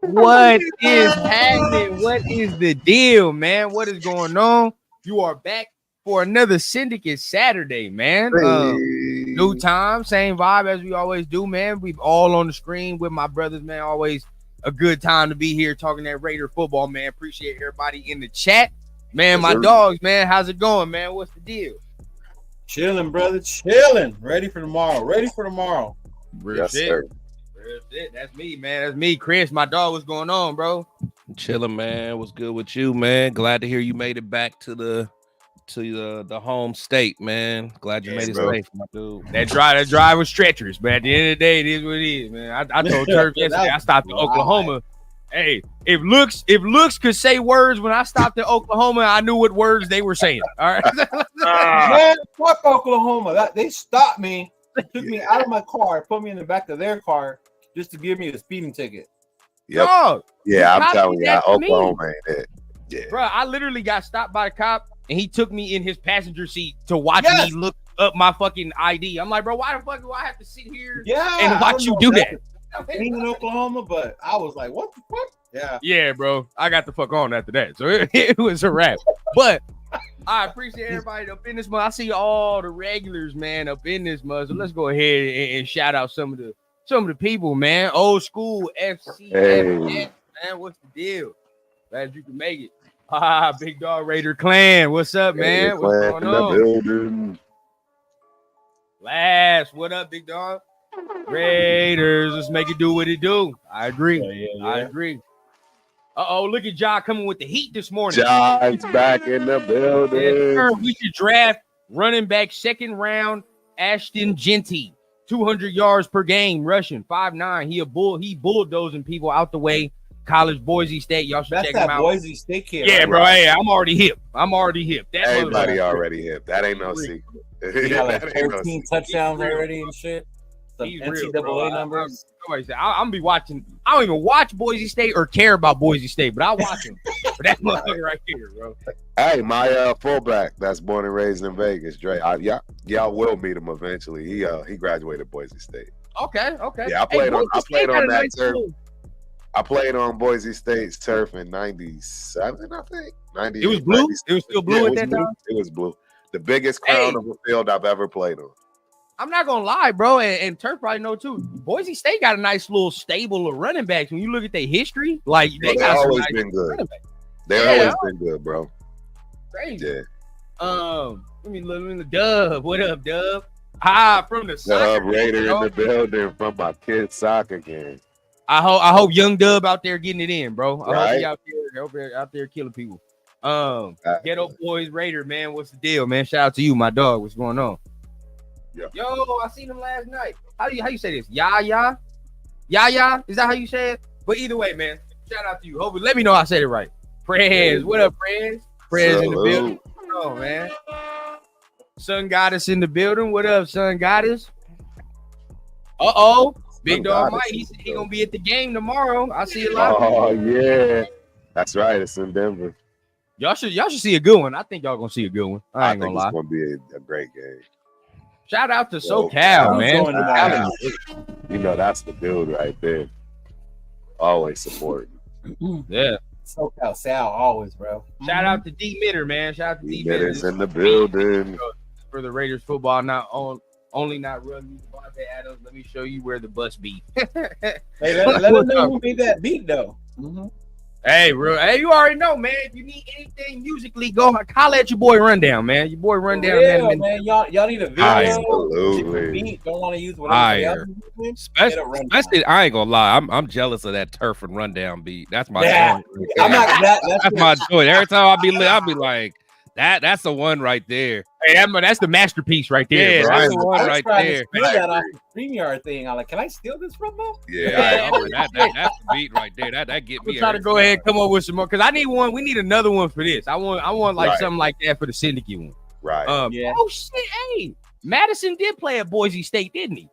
What is happening? What is the deal, man? What is going on? You are back for another Syndicate Saturday, man. New time, same vibe as we always do, man. We've all on the screen with my brothers, man. Always a good time to be here talking that Raider football, man. Appreciate everybody in the chat. Man, my dogs, man. How's it going, man? What's the deal? Chilling, brother. Chilling. Ready for tomorrow. Real shit. Sir. Real shit. That's me, man. That's me. Chris, my dog. What's going on, bro? Chilling, man. What's good with you, man? Glad to hear you made it back to the home state, man. Glad you made it safe, my dude. That drive was treacherous, but at the end of the day, it is what it is, man. I told Turf yesterday I stopped in Oklahoma. Hey, if looks could say words when I stopped in Oklahoma, I knew what words they were saying. All right. Man, fuck Oklahoma. They stopped me, took me out of my car, put me in the back of their car just to give me a speeding ticket. Yep. Dog, yeah, I'm telling you, Oklahoma ain't it. Yeah. Bro, I literally got stopped by the cop and he took me in his passenger seat to watch me look up my fucking ID. I'm like, bro, why the fuck do I have to sit here and watch you do that? Being in Oklahoma, but I was like, what the fuck? Yeah, bro. I got the fuck on after that. So it was a wrap. But I appreciate everybody up in this month. I see all the regulars, man, up in this month. So let's go ahead and shout out some of the people, man. Old school FC, man. What's the deal? Glad you can make it. Big dog Raider Clan. What's up, man? What's going on? Last, what up, big dog? Raiders, let's make it do what it do. I agree. I agree. Look at Ja coming with the heat this morning. Ja's back in the building. We should draft running back second round Ashton Genty. 200 yards per game rushing, 5'9". He bulldozing people out the way. College Boise State. Y'all should check him out. Boise State kid. Yeah, bro. Hey, I'm already hip. That everybody already hip. That ain't no secret. He got like 14 touchdowns already and shit. Some NCAA numbers. I'm gonna be watching. I don't even watch Boise State or care about Boise State, but I watch him. But that motherfucker right here, bro. Hey, my fullback that's born and raised in Vegas, Dre. Y'all will meet him eventually. He graduated Boise State. Okay. Yeah, I played on that turf. I played on Boise State's turf in '97, I think. 90. It was blue. It was still blue at that time. It was blue. The biggest crown of a field I've ever played on. I'm not gonna lie, bro, and Turf probably know too. Boise State got a nice little stable of running backs. When you look at their history, like they got always been good. They've always been good, bro. Crazy. Yeah. Let me look in the Dub. What up, Dub? From the Dub Raider in the building from my kid's soccer game. I hope young Dub out there getting it in, bro. I hope he out there killing people. Ghetto Boys Raider, man. What's the deal, man? Shout out to you, my dog. What's going on? Yeah. Yo, I seen him last night. How you say this? Yaya? Is that how you say it? But either way, man. Shout out to you. Hopefully, let me know I said it right. Prez, what up, Prez? Prez in the building. Oh man. Sun Goddess in the building. What up, Sun Goddess? Big dog Mike. He gonna be at the game tomorrow. I see a lot. Oh yeah, that's right. It's in Denver. Y'all should see a good one. I think y'all gonna see a good one. I ain't gonna lie. It's gonna be a great game. Shout out to SoCal, man. You know that's the dude right there. Always supporting. Yeah. SoCal Sal, always, bro. Shout out to D Mitter, man. Shout out to D Mitter's in the building. For the Raiders football, only not running Devontae Adams. Let me show you where the bus be. Hey, let them know who made that beat, though. Mm-hmm. Hey, bro. Hey, you already know, man. If you need anything musically, go holler at your boy Rundown, man. Your boy Rundown, man. Y'all need a video. Absolutely. Don't want to use whatever. Especially, I ain't gonna lie. I'm jealous of that Turf and Rundown beat. That's my joint. That's my joint. Every time I be like, that's the one right there. Hey, that's the masterpiece right there. Yeah, bro. That's the one right there. Steal that off the StreamYard thing. I'm like, can I steal this from them? Yeah, that's the beat right there. That get me. We'll try to go ahead and come up with some more because I need one. We need another one for this. I want like something like that for the Syndicate one. Right. Oh shit! Hey, Madison did play at Boise State, didn't he?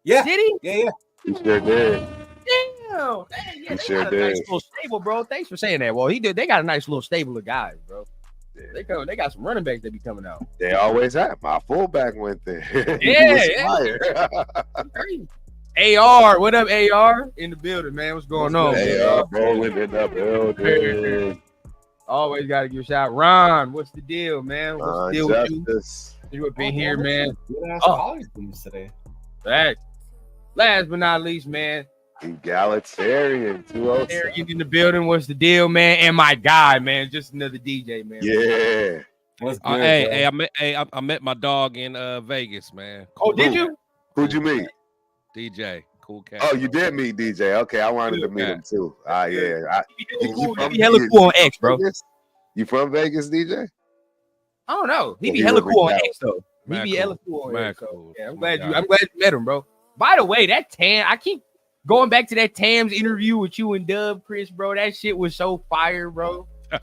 Yeah. Did he? Yeah. He sure did. Damn. He they sure got a nice little stable, bro. Thanks for saying that. Well, he did. They got a nice little stable of guys, bro. Yeah. They got some running backs that be coming out. They always have. My fullback went there. Yeah. AR, what up, AR? In the building, man. What's going on? AR rolling in the building. Always got to give a shout. Ron, what's the deal, man? What's the deal with you? You up in here, man? Today. Right. Last but not least, man. Egalitarian 207 in the building. What's the deal, man? And my guy, man. Just another DJ, man. Yeah. What's good, I met my dog in Vegas, man. Oh, did you? Who'd you meet? DJ. Cool cat. Oh, you did meet DJ. Okay, I wanted to meet him too. Yeah. He be hella cool on X, bro. You from Vegas, DJ? I don't know. He be hella cool on X, though. He be hella cool on X. Cool. Yeah, I'm glad you met him, bro. By the way, that Tam, I keep going back to that Tam's interview with you and Dub, Chris, bro. That shit was so fire, bro. Yeah,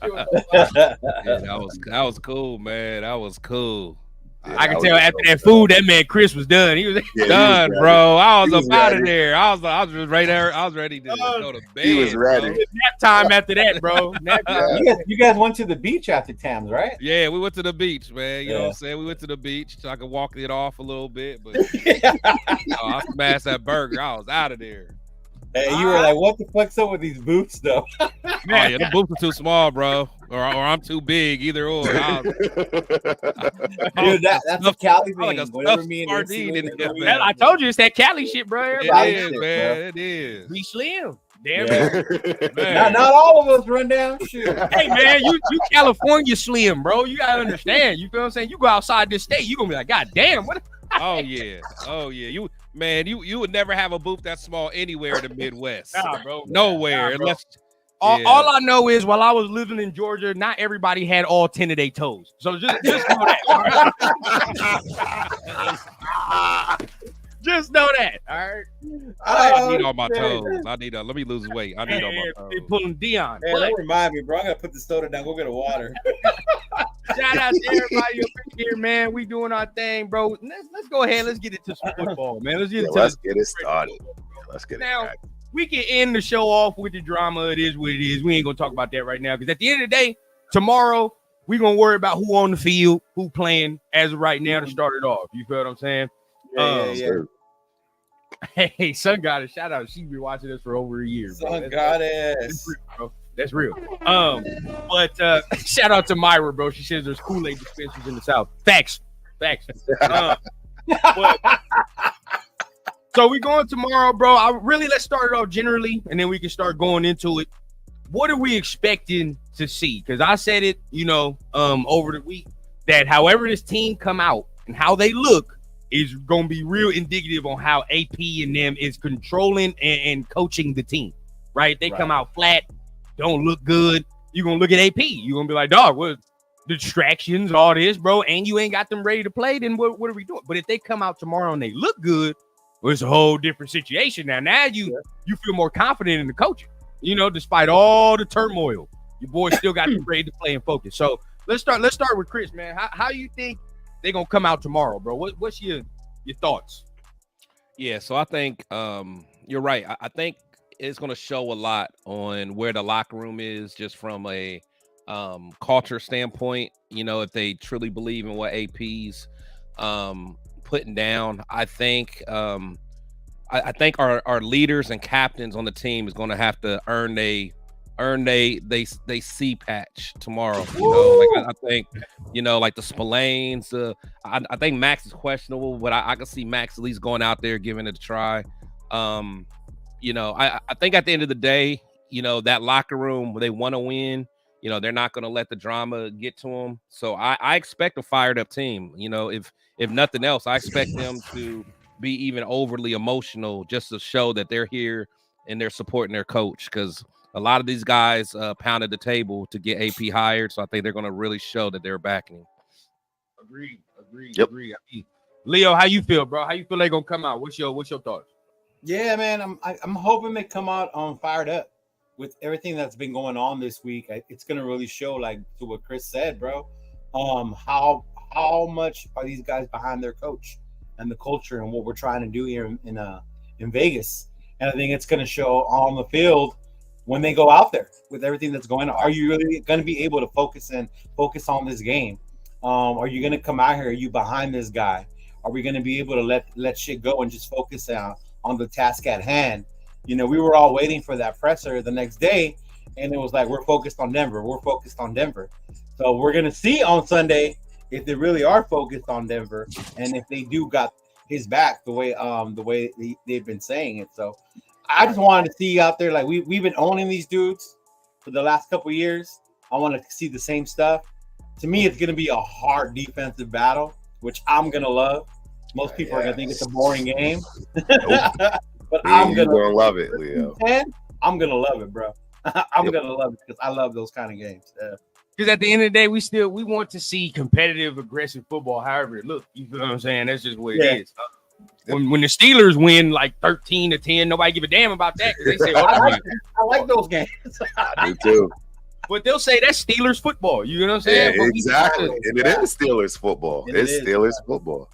that was cool, man. That was cool. Yeah, I can tell after that food, that man Chris was done. He was done, bro. I was up out of there. I was just right there. I was ready to go to bed. He was ready. Nap time after that, bro. You guys went to the beach after Tams, right? Yeah, we went to the beach, man. You know what I'm saying? We went to the beach so I could walk it off a little bit, but I smashed that burger. I was out of there. Hey, you were like, what the fuck's up with these boots, though? Oh, yeah, the boots are too small, bro. Or I'm too big, either or. Dude, that's a Cali thing. Like a Whatever me and I told you it's that Cali shit, bro. It is, man. It is. Be slim. Damn it. Not all of us run down. Shit. Hey, man, you California slim, bro. You gotta understand. You feel what I'm saying? You go outside this state, you gonna be like, God damn, what? Oh yeah. You would never have a booth that small anywhere in the Midwest. Nah, bro. Nowhere. Nah, bro. Unless all I know is while I was living in Georgia, not everybody had all 10 of their toes. So just know that. All right? Just know that. All right. I need all my toes. Let me lose weight. I need all my toes. They pulling Dion. Hey, don't remind me, bro. I gotta put the soda down. Go get a water. Shout out to everybody up here, man. We doing our thing, bro. Let's go ahead. Let's get into some football, man. Let's get it started. Let's get it back. We can end the show off with the drama. It is what it is. We ain't gonna talk about that right now because at the end of the day, tomorrow we're gonna worry about who on the field, who playing as of right now to start it off. You feel what I'm saying? Yeah. Hey, Sun Goddess, shout out. She's been watching us for over a year. Sun Goddess. That's real. But shout out to Myra, bro. She says there's Kool-Aid dispensers in the South. Facts. So we going tomorrow, bro. Let's start it off generally, and then we can start going into it. What are we expecting to see? Because I said it, over the week that however this team come out and how they look is going to be real indicative on how AP and them is controlling and coaching the team, right? They come out flat, don't look good. You're going to look at AP. You're going to be like, dog, what distractions, all this, bro, and you ain't got them ready to play, then what are we doing? But if they come out tomorrow and they look good, well, it's a whole different situation. Now you feel more confident in the coaching, despite all the turmoil. Your boys still got them ready to play and focus. So let's start with Chris, man. How you think they're gonna come out tomorrow, bro? What's your thoughts? Yeah, so I think you're right. I think it's gonna show a lot on where the locker room is, just from a culture standpoint. If they truly believe in what AP's putting down. I think our leaders and captains on the team is gonna have to earn they C patch tomorrow. I think, like the Spillanes. I think Max is questionable, but I can see Max at least going out there giving it a try. I think at the end of the day, that locker room, they want to win. They're not going to let the drama get to them. So I expect a fired up team. If nothing else, I expect them to be even overly emotional just to show that they're here and they're supporting their coach, because a lot of these guys pounded the table to get AP hired, so I think they're going to really show that they're backing him. Agreed. Yep. Leo, how you feel, bro? How you feel they're going to come out? What's your thoughts? Yeah, man, I'm hoping they come out fired up with everything that's been going on this week. It's going to really show, like to what Chris said, bro. How much are these guys behind their coach and the culture and what we're trying to do here in Vegas? And I think it's going to show on the field when they go out there with everything that's going on. Are you really going to be able to focus on this game? Are you going to come out here? Are you behind this guy? Are we going to be able to let shit go and just focus on the task at hand. You know, we were all waiting for that presser the next day, and it was like, we're focused on Denver. We're focused on Denver. So we're gonna see on Sunday if they really are focused on Denver, and if they do got his back the way they've been saying it. So I just wanted to see out there, like we've been owning these dudes for the last couple of years. I want to see the same stuff. To me, it's gonna be a hard defensive battle, which I'm gonna love. Most people are gonna think it's a boring game, but I'm gonna love it, Leo. I'm gonna love it, bro. I'm gonna love it because I love those kind of games. Because at the end of the day, we want to see competitive, aggressive football. However it looks, you feel what I'm saying? That's just what it is. When the Steelers win like 13-10, nobody give a damn about that because they say, I like those games. I do too. But they'll say that's Steelers football. You know what I'm saying? Yeah, exactly. And it is Steelers football. It's Steelers football.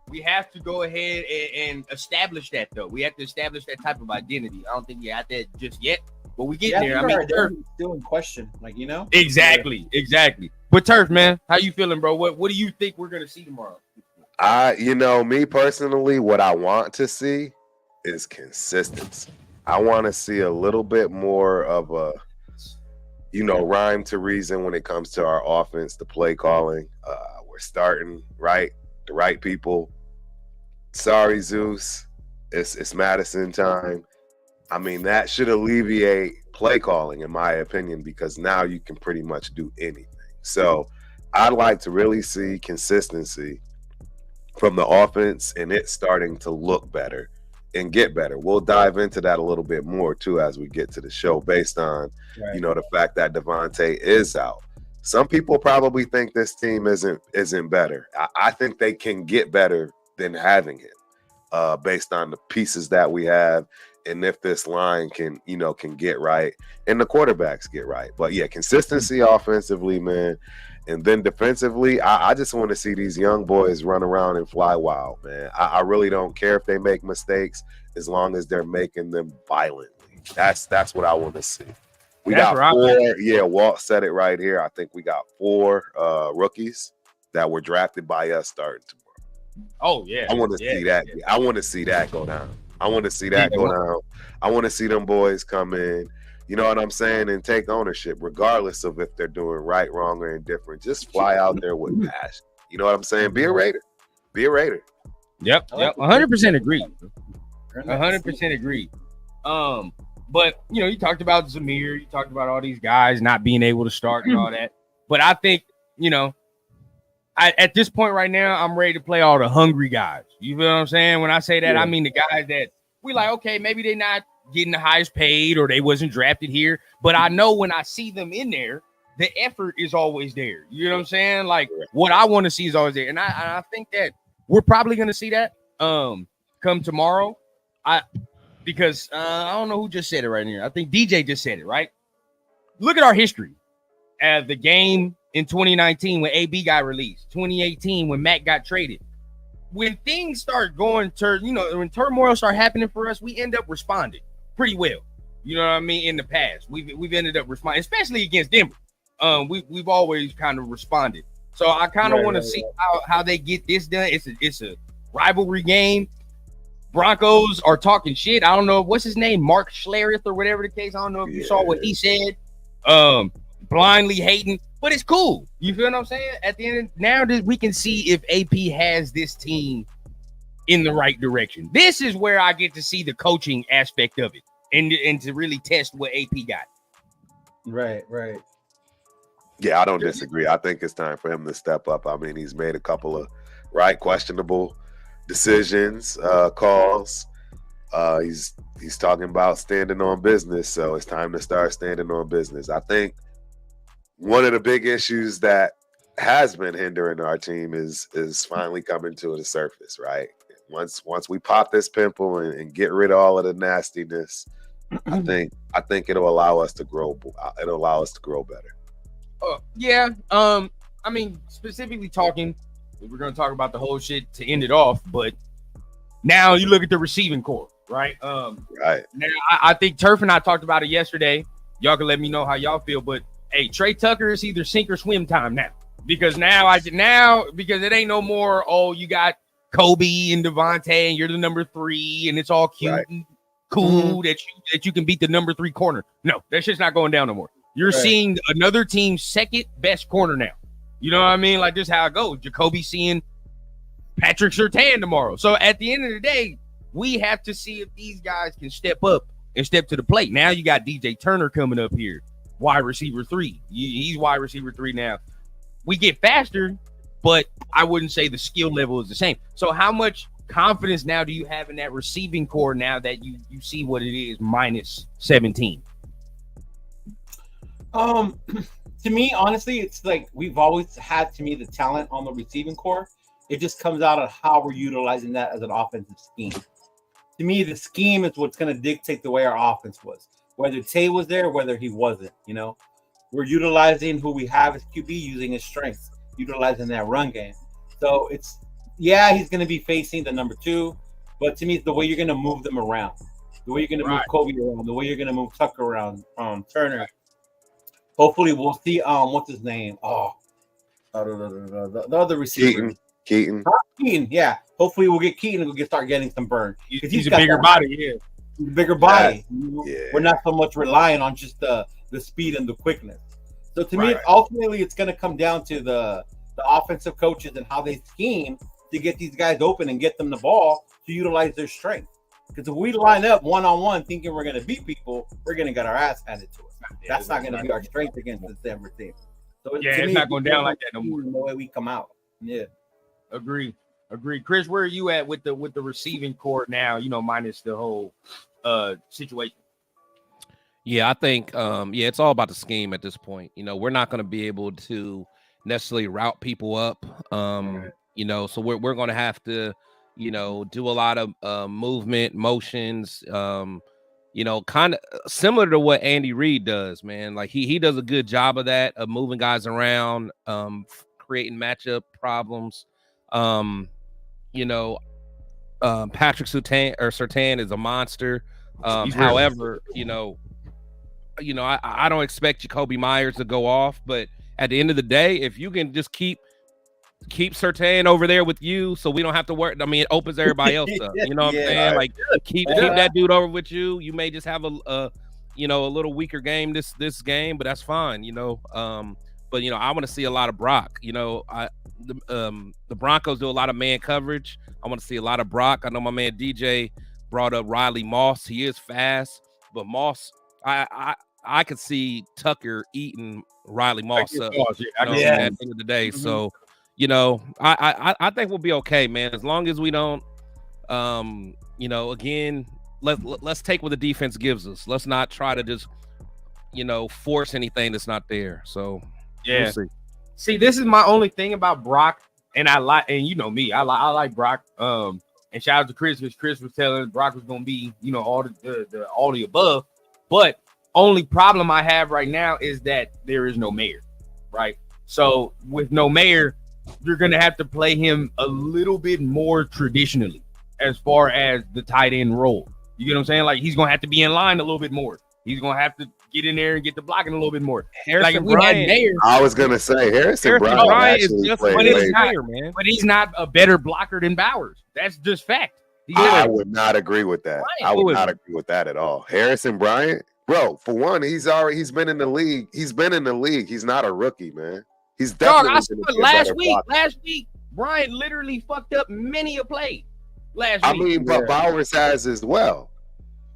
We have to go ahead and establish that, though. We have to establish that type of identity. I don't think we got that just yet, but we get there. I mean, they're still in question, like, you know. Exactly. But Turf, man, how you feeling, bro? What do you think we're gonna see tomorrow? Me personally, what I want to see is consistency. I want to see a little bit more of a, rhyme to reason when it comes to our offense, the play calling. We're starting the right people. Sorry, Zeus. It's Madison time. I mean, that should alleviate play calling, in my opinion, because now you can pretty much do anything. So I'd like to really see consistency from the offense and it starting to look better and get better. We'll dive into that a little bit more, too, as we get to the show, based on, the fact that Devontae is out. Some people probably think this team isn't better. I think they can get better than having him, based on the pieces that we have, and if this line can get right and the quarterbacks get right. But yeah, consistency offensively, man, and then defensively, I just want to see these young boys run around and fly wild, man. I really don't care if they make mistakes as long as they're making them violently. That's what I want to see. We got 4. Yeah, Walt said it right here. I think we got 4 rookies that were drafted by us starting tomorrow. Oh yeah, I want to see that. Yeah. I want to see that go down. I want to see that go down. I want to see them boys come in. You know what I'm saying? And take ownership, regardless of if they're doing right, wrong, or indifferent. Just fly out there with passion. You know what I'm saying? Be a Raider. Be a Raider. Yep. 100% agree. 100% agree. But you talked about Zamir, you talked about all these guys not being able to start and all that. But I think, at this point right now, I'm ready to play all the hungry guys. You feel what I'm saying? When I say that, I mean the guys that we like, okay, maybe they're not getting the highest paid or they wasn't drafted here. But I know when I see them in there, the effort is always there. You know what I'm saying? Like what I want to see is always there. And I think that we're probably going to see that come tomorrow. Because I don't know who just said it right here. I think DJ just said it, right? Look at our history. The game in 2019 when AB got released, 2018 when Mac got traded. When things start going when turmoil start happening for us, we end up responding pretty well. You know what I mean? In the past, we've ended up responding, especially against Denver. We've always kind of responded. So I kind of want to see how they get this done. It's a rivalry game. Broncos are talking shit. I don't know what's his name, Mark Schlereth or whatever the case. I don't know if you saw what he said. Blindly hating, but it's cool. You feel what I'm saying? At the end, now that we can see if AP has this team in the right direction. This is where I get to see the coaching aspect of it, and to really test what AP got. Right. Yeah, I don't disagree. I think it's time for him to step up. I mean, he's made a couple of questionable decisions, calls. He's talking about standing on business, so it's time to start standing on business. I think one of the big issues that has been hindering our team is finally coming to the surface, right? Once we pop this pimple and get rid of all of the nastiness, I think it'll allow us to grow. It'll allow us to grow better. Yeah. I mean, specifically talking, we're going to talk about the whole shit to end it off, but now you look at the receiving core, right? Right. Now I think Turf and I talked about it yesterday. Y'all can let me know how y'all feel, but hey, Trey Tucker is either sink or swim time now, because because it ain't no more. Oh, you got Jacoby and Devontae, and you're the number 3, and it's all cute and cool that you can beat the number 3 corner. No, that shit's not going down no more. You're seeing another team's second best corner now. You know what I mean? Like, this is how it goes. Jacoby seeing Patrick Surtain tomorrow. So at the end of the day, we have to see if these guys can step up and step to the plate. Now you got DJ Turner coming up here, wide receiver 3. He's wide receiver 3 now. We get faster, but I wouldn't say the skill level is the same. So how much confidence now do you have in that receiving core now that you see what it is minus 17? To me, honestly, it's like we've always had, to me, the talent on the receiving core. It just comes out of how we're utilizing that as an offensive scheme. To me, the scheme is what's going to dictate the way our offense was. Whether Tay was there, whether he wasn't, We're utilizing who we have as QB, using his strengths, utilizing that run game. So it's, he's going to be facing the number 2, but to me, it's the way you're going to move them around. The way you're going to move Kobe around, the way you're going to move Tucker around, Turner. Hopefully, we'll see. What's his name? The other receiver, Keaton. Keaton. Yeah. Hopefully, we'll get Keaton and we'll start getting some burn. He's a bigger body. He's a bigger body. We're not so much relying on just the speed and the quickness. So to me, ultimately, it's going to come down to the offensive coaches and how they scheme to get these guys open and get them the ball to utilize their strength. Because if we line up one-on-one thinking we're going to beat people, we're going to get our ass handed to us. That's not going to be our strength against this Denver team. So it's not going down like that no more. The way we come out. Yeah. Agree. Chris, where are you at with the receiving core now, minus the whole situation? Yeah, I think it's all about the scheme at this point. We're not going to be able to necessarily route people up. So we're going to have to, do a lot of movement, motions, kind of similar to what Andy Reid does, man. Like he does a good job of that, of moving guys around, creating matchup problems. Patrick Surtain is a monster. However, I don't expect Jacoby Myers to go off, but at the end of the day, if you can just keep Surtain over there with you, so we don't have to work. I mean, it opens everybody else up. You know what I'm saying? Like keep that dude over with you. You may just have a little weaker game this game, but that's fine. But I want to see a lot of Brock. The Broncos do a lot of man coverage. I want to see a lot of Brock. I know my man DJ brought up Riley Moss. He is fast, but Moss, I could see Tucker eating Riley Moss up at the end of the day. Mm-hmm. So, I think we'll be okay, man. As long as we don't, again, let's take what the defense gives us. Let's not try to just, force anything that's not there. So, we'll see. See, this is my only thing about Brock, and I like Brock. And shout out to Chris, because Chris was telling Brock was going to be, all the above. But only problem I have right now is that there is no Mayer, right? So with no Mayer, you're going to have to play him a little bit more traditionally as far as the tight end role. You get what I'm saying? Like, he's going to have to be in line a little bit more. He's going to have to get in there and get the blocking a little bit more. Harrison Bryant, Mayer, I was going to say Harrison Bryant is just Mayer, man. But he's not a better blocker than Bowers. That's just fact. I would not agree with that. I would not agree with that at all. Harrison Bryant, bro, for one, he's been in the league. He's been in the league. He's not a rookie, man. He's definitely last week, Bryant literally fucked up many a play last week. But Bowers has as well.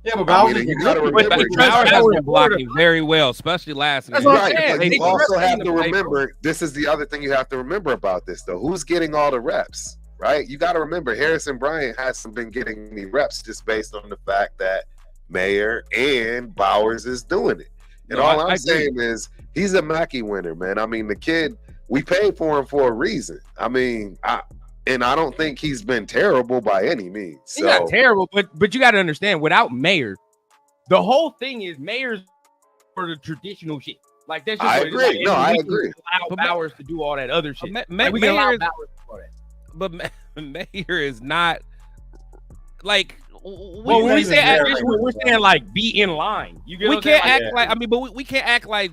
Yeah, but Bowers, you got to remember, Bowers has been blocking very well, especially last week. Right, but you also have to remember, this is the other thing you have to remember about this, though. Who's getting all the reps, right? You got to remember, Harrison Bryant hasn't been getting any reps just based on the fact that Mayer and Bowers is doing it. And all I'm saying is he's a Mackey winner, man. I mean, the kid, we paid for him for a reason. I mean, I don't think he's been terrible by any means. He's not terrible, but you got to understand, without Mayer, the whole thing is Mayer's for the traditional shit. Like, that's just I agree. I agree. Allow Bowers to do all that other shit. But Mayer is not like. We're saying like be in line. You we can't act like. I mean, but we can't act like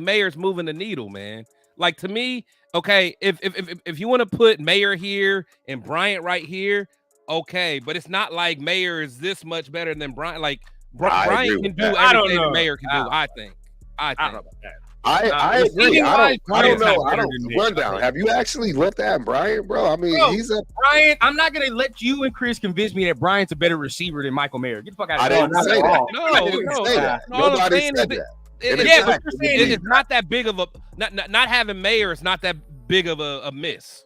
Mayer's moving the needle, man. Like, to me, Okay, if you want to put Mayer here and Bryant right here, okay, but it's not like Mayer is this much better than Bryant. Like Bryant can do everything that Mayer can do. I think. I don't know about that. I agree. I don't know. I don't run down. Have you actually looked at Bryant, bro? I mean, he's a Bryant. I'm not gonna let you and Chris convise me that Bryant's a better receiver than Michael Mayer. Get the fuck out of here. I didn't say that. Nobody said that. Yeah, but you're saying it's not that big of a not having Mayer is not that big of a miss.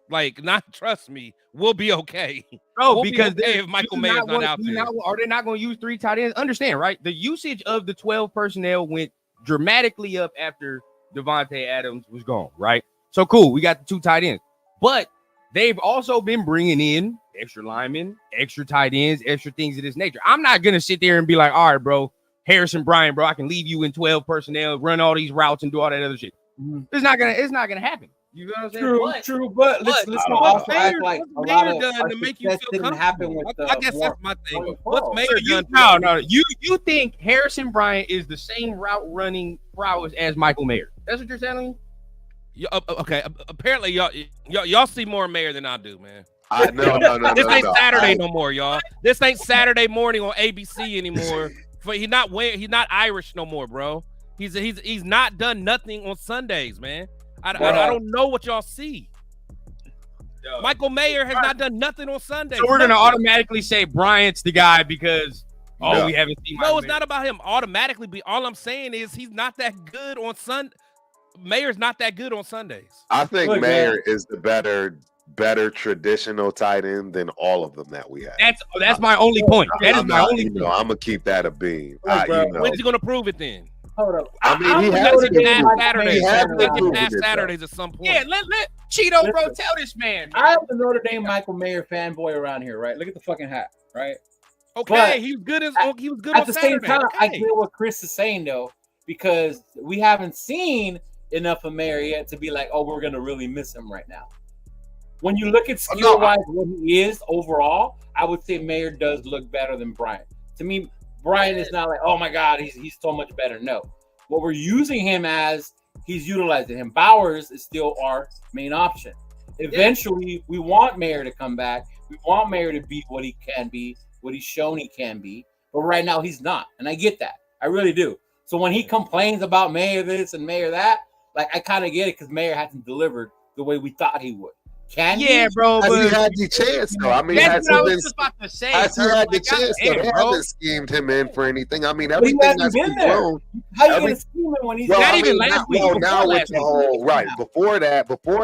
Like, trust me, we'll be okay. Bro, because if Michael Mayer's not out there, are they not going to use 3 tight ends? Understand, right? The usage of the 12 personnel went dramatically up after Devontae Adams was gone, right? So cool, we got the 2 tight ends, but they've also been bringing in extra linemen, extra tight ends, extra things of this nature. I'm not gonna sit there and be like, all right, bro, Harrison Bryant, bro, I can leave you in 12 personnel, run all these routes, and do all that other shit. It's not gonna happen. You know what I'm saying? True, but let's not also act like a lot of done to make you feel didn't happen with I guess that's my thing. What's Mayer done? No. You think Harrison Bryant is the same route running prowess as Michael Mayer? That's what you're telling me? Okay. Apparently, y'all see more Mayer than I do, man. No. This ain't Saturday no more, y'all. This ain't Saturday morning on ABC anymore. He's not Irish no more, bro. He's not done nothing on Sundays, man. I don't know what y'all see. Yo, Michael Mayer has not done nothing on Sunday. So we're going to automatically say Bryant's the guy because we haven't seen No, it's not about him automatically. All I'm saying is he's not that good on Sunday. Mayer's not that good on Sundays. I think Mayer is the better traditional tight end than all of them that we have. That's my only point. That is my only point. I'm going to keep that a beam. When's he going to prove it then? Hold up. I mean, he has to pass Saturdays at some point. Yeah, let Cheeto, bro, tell this man. I'm the Notre Dame Michael Mayer fanboy around here, right? Look at the fucking hat, right? Okay, he was good on Saturday. At the same time, I get what Chris is saying though, because we haven't seen enough of Mayer yet to be like, oh, we're gonna really miss him right now. When you look at skill-wise what he is overall, I would say Mayer does look better than Bryant. To me, Bryant is not like, oh my God, he's so much better. No. What we're using him as, he's utilizing him. Bowers is still our main option. Eventually, we want Mayer to come back. We want Mayer to be what he can be, what he's shown he can be. But right now, he's not. And I get that. I really do. So when he complains about Mayer this and Mayer that, like, I kind of get it because Mayer hasn't delivered the way we thought he would. Bro. Has he had the chance, though? I mean, that's what I was just about to say. Has he had the chance, though? They haven't schemed him in for anything. I mean, everything that's been grown. How you going to scheme him when he's not even last week? Now with the whole, right, before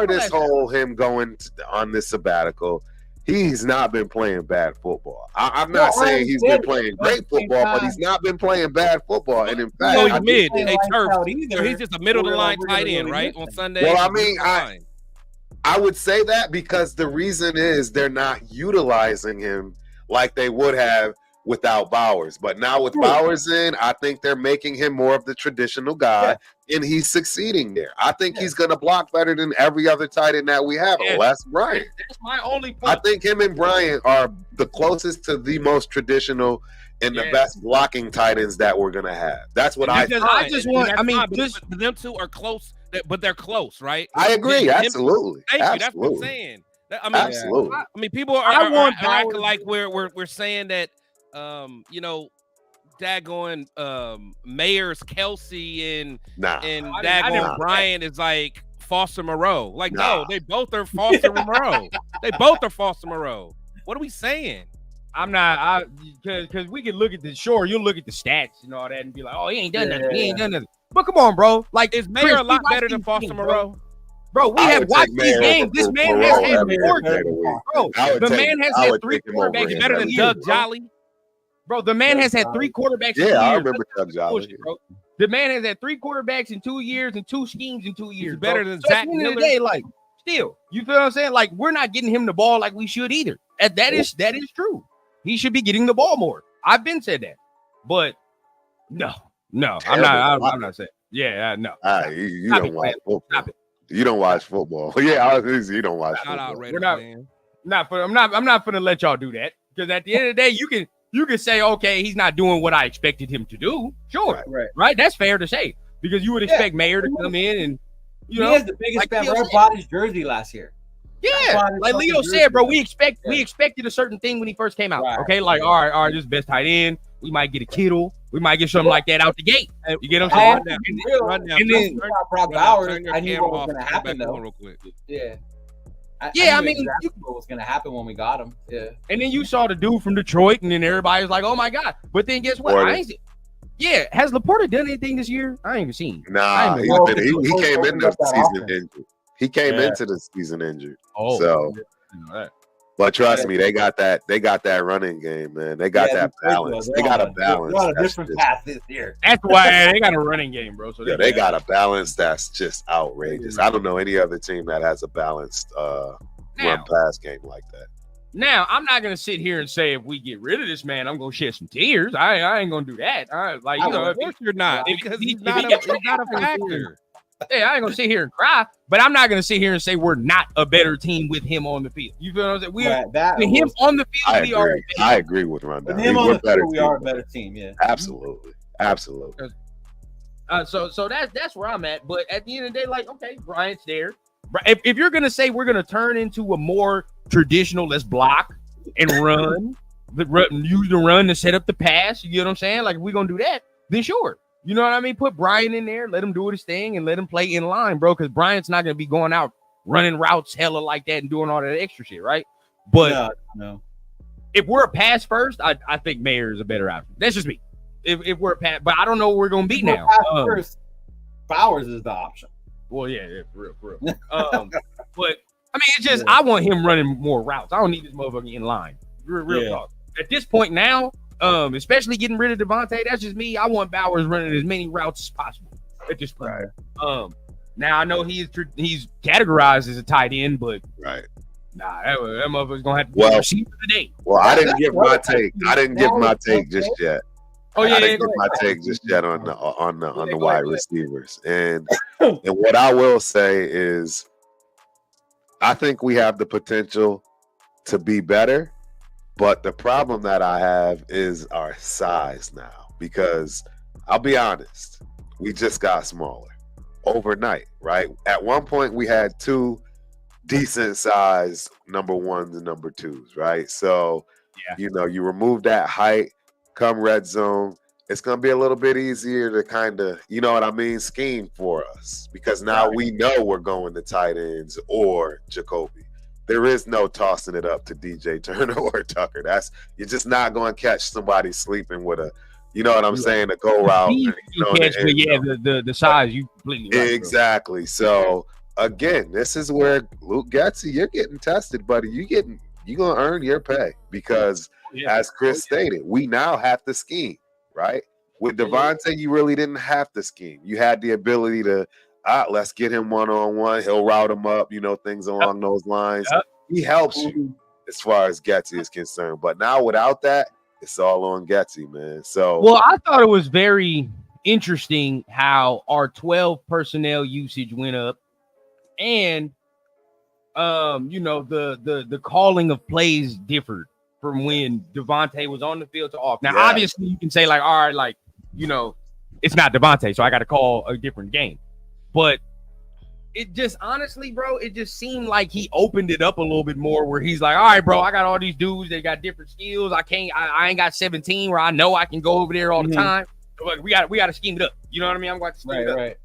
this whole him going on this sabbatical, he's not been playing bad football. I'm not saying he's been playing great football, but he's not been playing bad football. And in fact, he's mid. He's just a middle-of-the-line tight end, right, on Sunday. Well, I mean, I would say that because the reason is they're not utilizing him like they would have without Bowers. But now with Bowers in, I think they're making him more of the traditional guy, and he's succeeding there. I think he's going to block better than every other tight end that we have, unless Bryant. That's my only point. I think him and Bryant are the closest to the most traditional and the best blocking tight ends that we're going to have. That's what I think. But them two are close. But they're close, right? I agree. Absolutely. Thank you. That's what I'm saying. Absolutely. I mean, people are acting like we're saying that, daggone Mayer's Kelsey and daggone Bryant is like Foster Moreau. Like, no, they both are Foster Moreau. They both are Foster Moreau. What are we saying? I'm not, because we can look at you'll look at the stats and all that and be like, oh, he ain't done nothing. He ain't done nothing. But come on, bro. Like, is Mayer a lot better than Foster Moreau? Bro, we have watched these games. This man has had 4 games. Bro, the man has had 3 quarterbacks better than Doug Jolly. Bro, the man has had 3 quarterbacks. Yeah, I remember Doug Jolly. The man has had 3 quarterbacks in 2 years and 2 schemes in 2 years. He's better than Zach Miller. At the end of the day, like, still, you feel what I'm saying? Like, we're not getting him the ball like we should either. That is true. He should be getting the ball more. I've been said that, but no, I'm not saying. Yeah, no. You don't watch football. You don't watch football. Yeah, you don't watch football. I'm not going to let y'all do that because at the end of the day, you can say, okay, he's not doing what I expected him to do. Sure, right. That's fair to say because you would expect Mayer to come in and You know, he has the biggest fan. Red bought his jersey last year. Yeah, like Leo said, bro, we expected a certain thing when he first came out. Right. Okay, like all right, this is best tight end. We might get a Kittle. We might get something like that out the gate. You get what I'm saying? And then Brock Bowers, I knew what was going to happen though. Real quick. Yeah. I mean, exactly what was going to happen when we got him. Yeah. And then you saw the dude from Detroit, and then everybody was like, "Oh my god!" But then guess what? Yeah, has Laporta done anything this year? I ain't even seen. Nah, he came into the season injured. He came into the season injured. Oh, so. But trust me, they got that running game, man. They got that balance. They got a balance. They're on a different path this year. That's why they got a running game, bro. So they got a balance that's just outrageous. I don't know any other team that has a balanced run pass game like that. Now, I'm not gonna sit here and say if we get rid of this man, I'm gonna shed some tears. I ain't gonna do that. Of course you're not, because he's not a factor. Yeah, I ain't gonna sit here and cry, but I'm not gonna sit here and say we're not a better team with him on the field. You feel what I'm saying? With him on the field, I agree with Rondell. With him on the field, we are a better team. Yeah, absolutely. So that's where I'm at. But at the end of the day, like, okay, Bryant's there. If you're gonna say we're gonna turn into a more traditional, let's block and use the run to set up the pass. You get what I'm saying? Like, if we're gonna do that, then sure. You know what I mean? Put Bryant in there, let him do his thing, and let him play in line, bro, because Bryant's not going to be going out running routes hella like that and doing all that extra shit, right? But no. If we're a pass first, I think Mayer is a better option. That's just me. If we're a pass, but I don't know what we're going to be now. First, Bowers is the option. Well, yeah, for real. But, I mean, it's just I want him running more routes. I don't need this motherfucker in line. Real talk. At this point now, especially getting rid of Devontae, that's just me. I want Bowers running as many routes as possible at this point. Right. Now I know he's categorized as a tight end, but right. Nah, that motherfucker's gonna have to be a receiver today. Well, I didn't give my take. I didn't give my take just yet. Oh yeah, I didn't give my take just yet on the wide receivers. And what I will say is, I think we have the potential to be better. But the problem that I have is our size now, because I'll be honest, we just got smaller overnight, right? At one point, we had two decent size number ones and number twos, right? So, you remove that height, come red zone, it's going to be a little bit easier to kind of, you know what I mean, scheme for us, because now we know we're going to tight ends or Jacoby. There is no tossing it up to DJ Turner or Tucker. You're just not going to catch somebody sleeping with a, you know what I'm saying, a go route. The size you completely right, exactly. So again, this is where Luke Getsy, you're getting tested, buddy. You're gonna earn your pay because, as Chris stated, we now have to scheme, right? With Devontae, you really didn't have to scheme. You had the ability to. Let's get him one-on-one. He'll route him up, things along those lines. He helps you as far as Getsy is concerned. But now without that, it's all on Getsy, man. So, well, I thought it was very interesting how our 12 personnel usage went up, and the calling of plays differed from when Devontae was on the field to off. Now, obviously, you can say like, all right, like it's not Devontae, so I got to call a different game. But it just honestly, bro, it just seemed like he opened it up a little bit more where he's like, all right, bro, I got all these dudes. They got different skills. I ain't got 17 where I know I can go over there all the time. But we got to scheme it up. You know what I mean? I'm going to scheme it up. Right.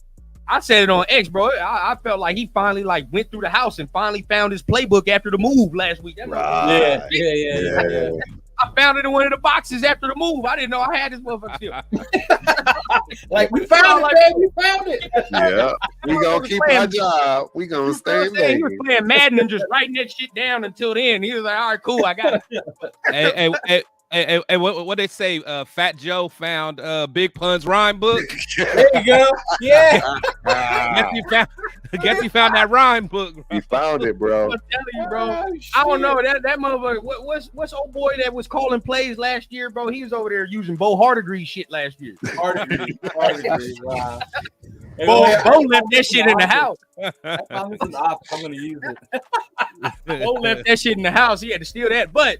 I said it on X, bro. I felt like he finally went through the house and finally found his playbook after the move last week. Yeah. I found it in one of the boxes after the move. I didn't know I had this motherfucker still. We found it, man. We found it. Yeah. We gonna keep our job. We gonna stay in there. He was playing Madden and just writing that shit down until then. He was like, all right, cool, I got it. Hey, what they say? Fat Joe found Big Pun's rhyme book. There you go. Yeah. Guess he found that rhyme book. Bro. He found it, bro. I'm telling you, bro. I don't know that motherfucker. What's old boy that was calling plays last year, bro? He was over there using Bo Hardegree shit last year. Hardegree. Wow. Bo left that shit in the house. I'm gonna use it. Bo left that shit in the house. He had to steal that, but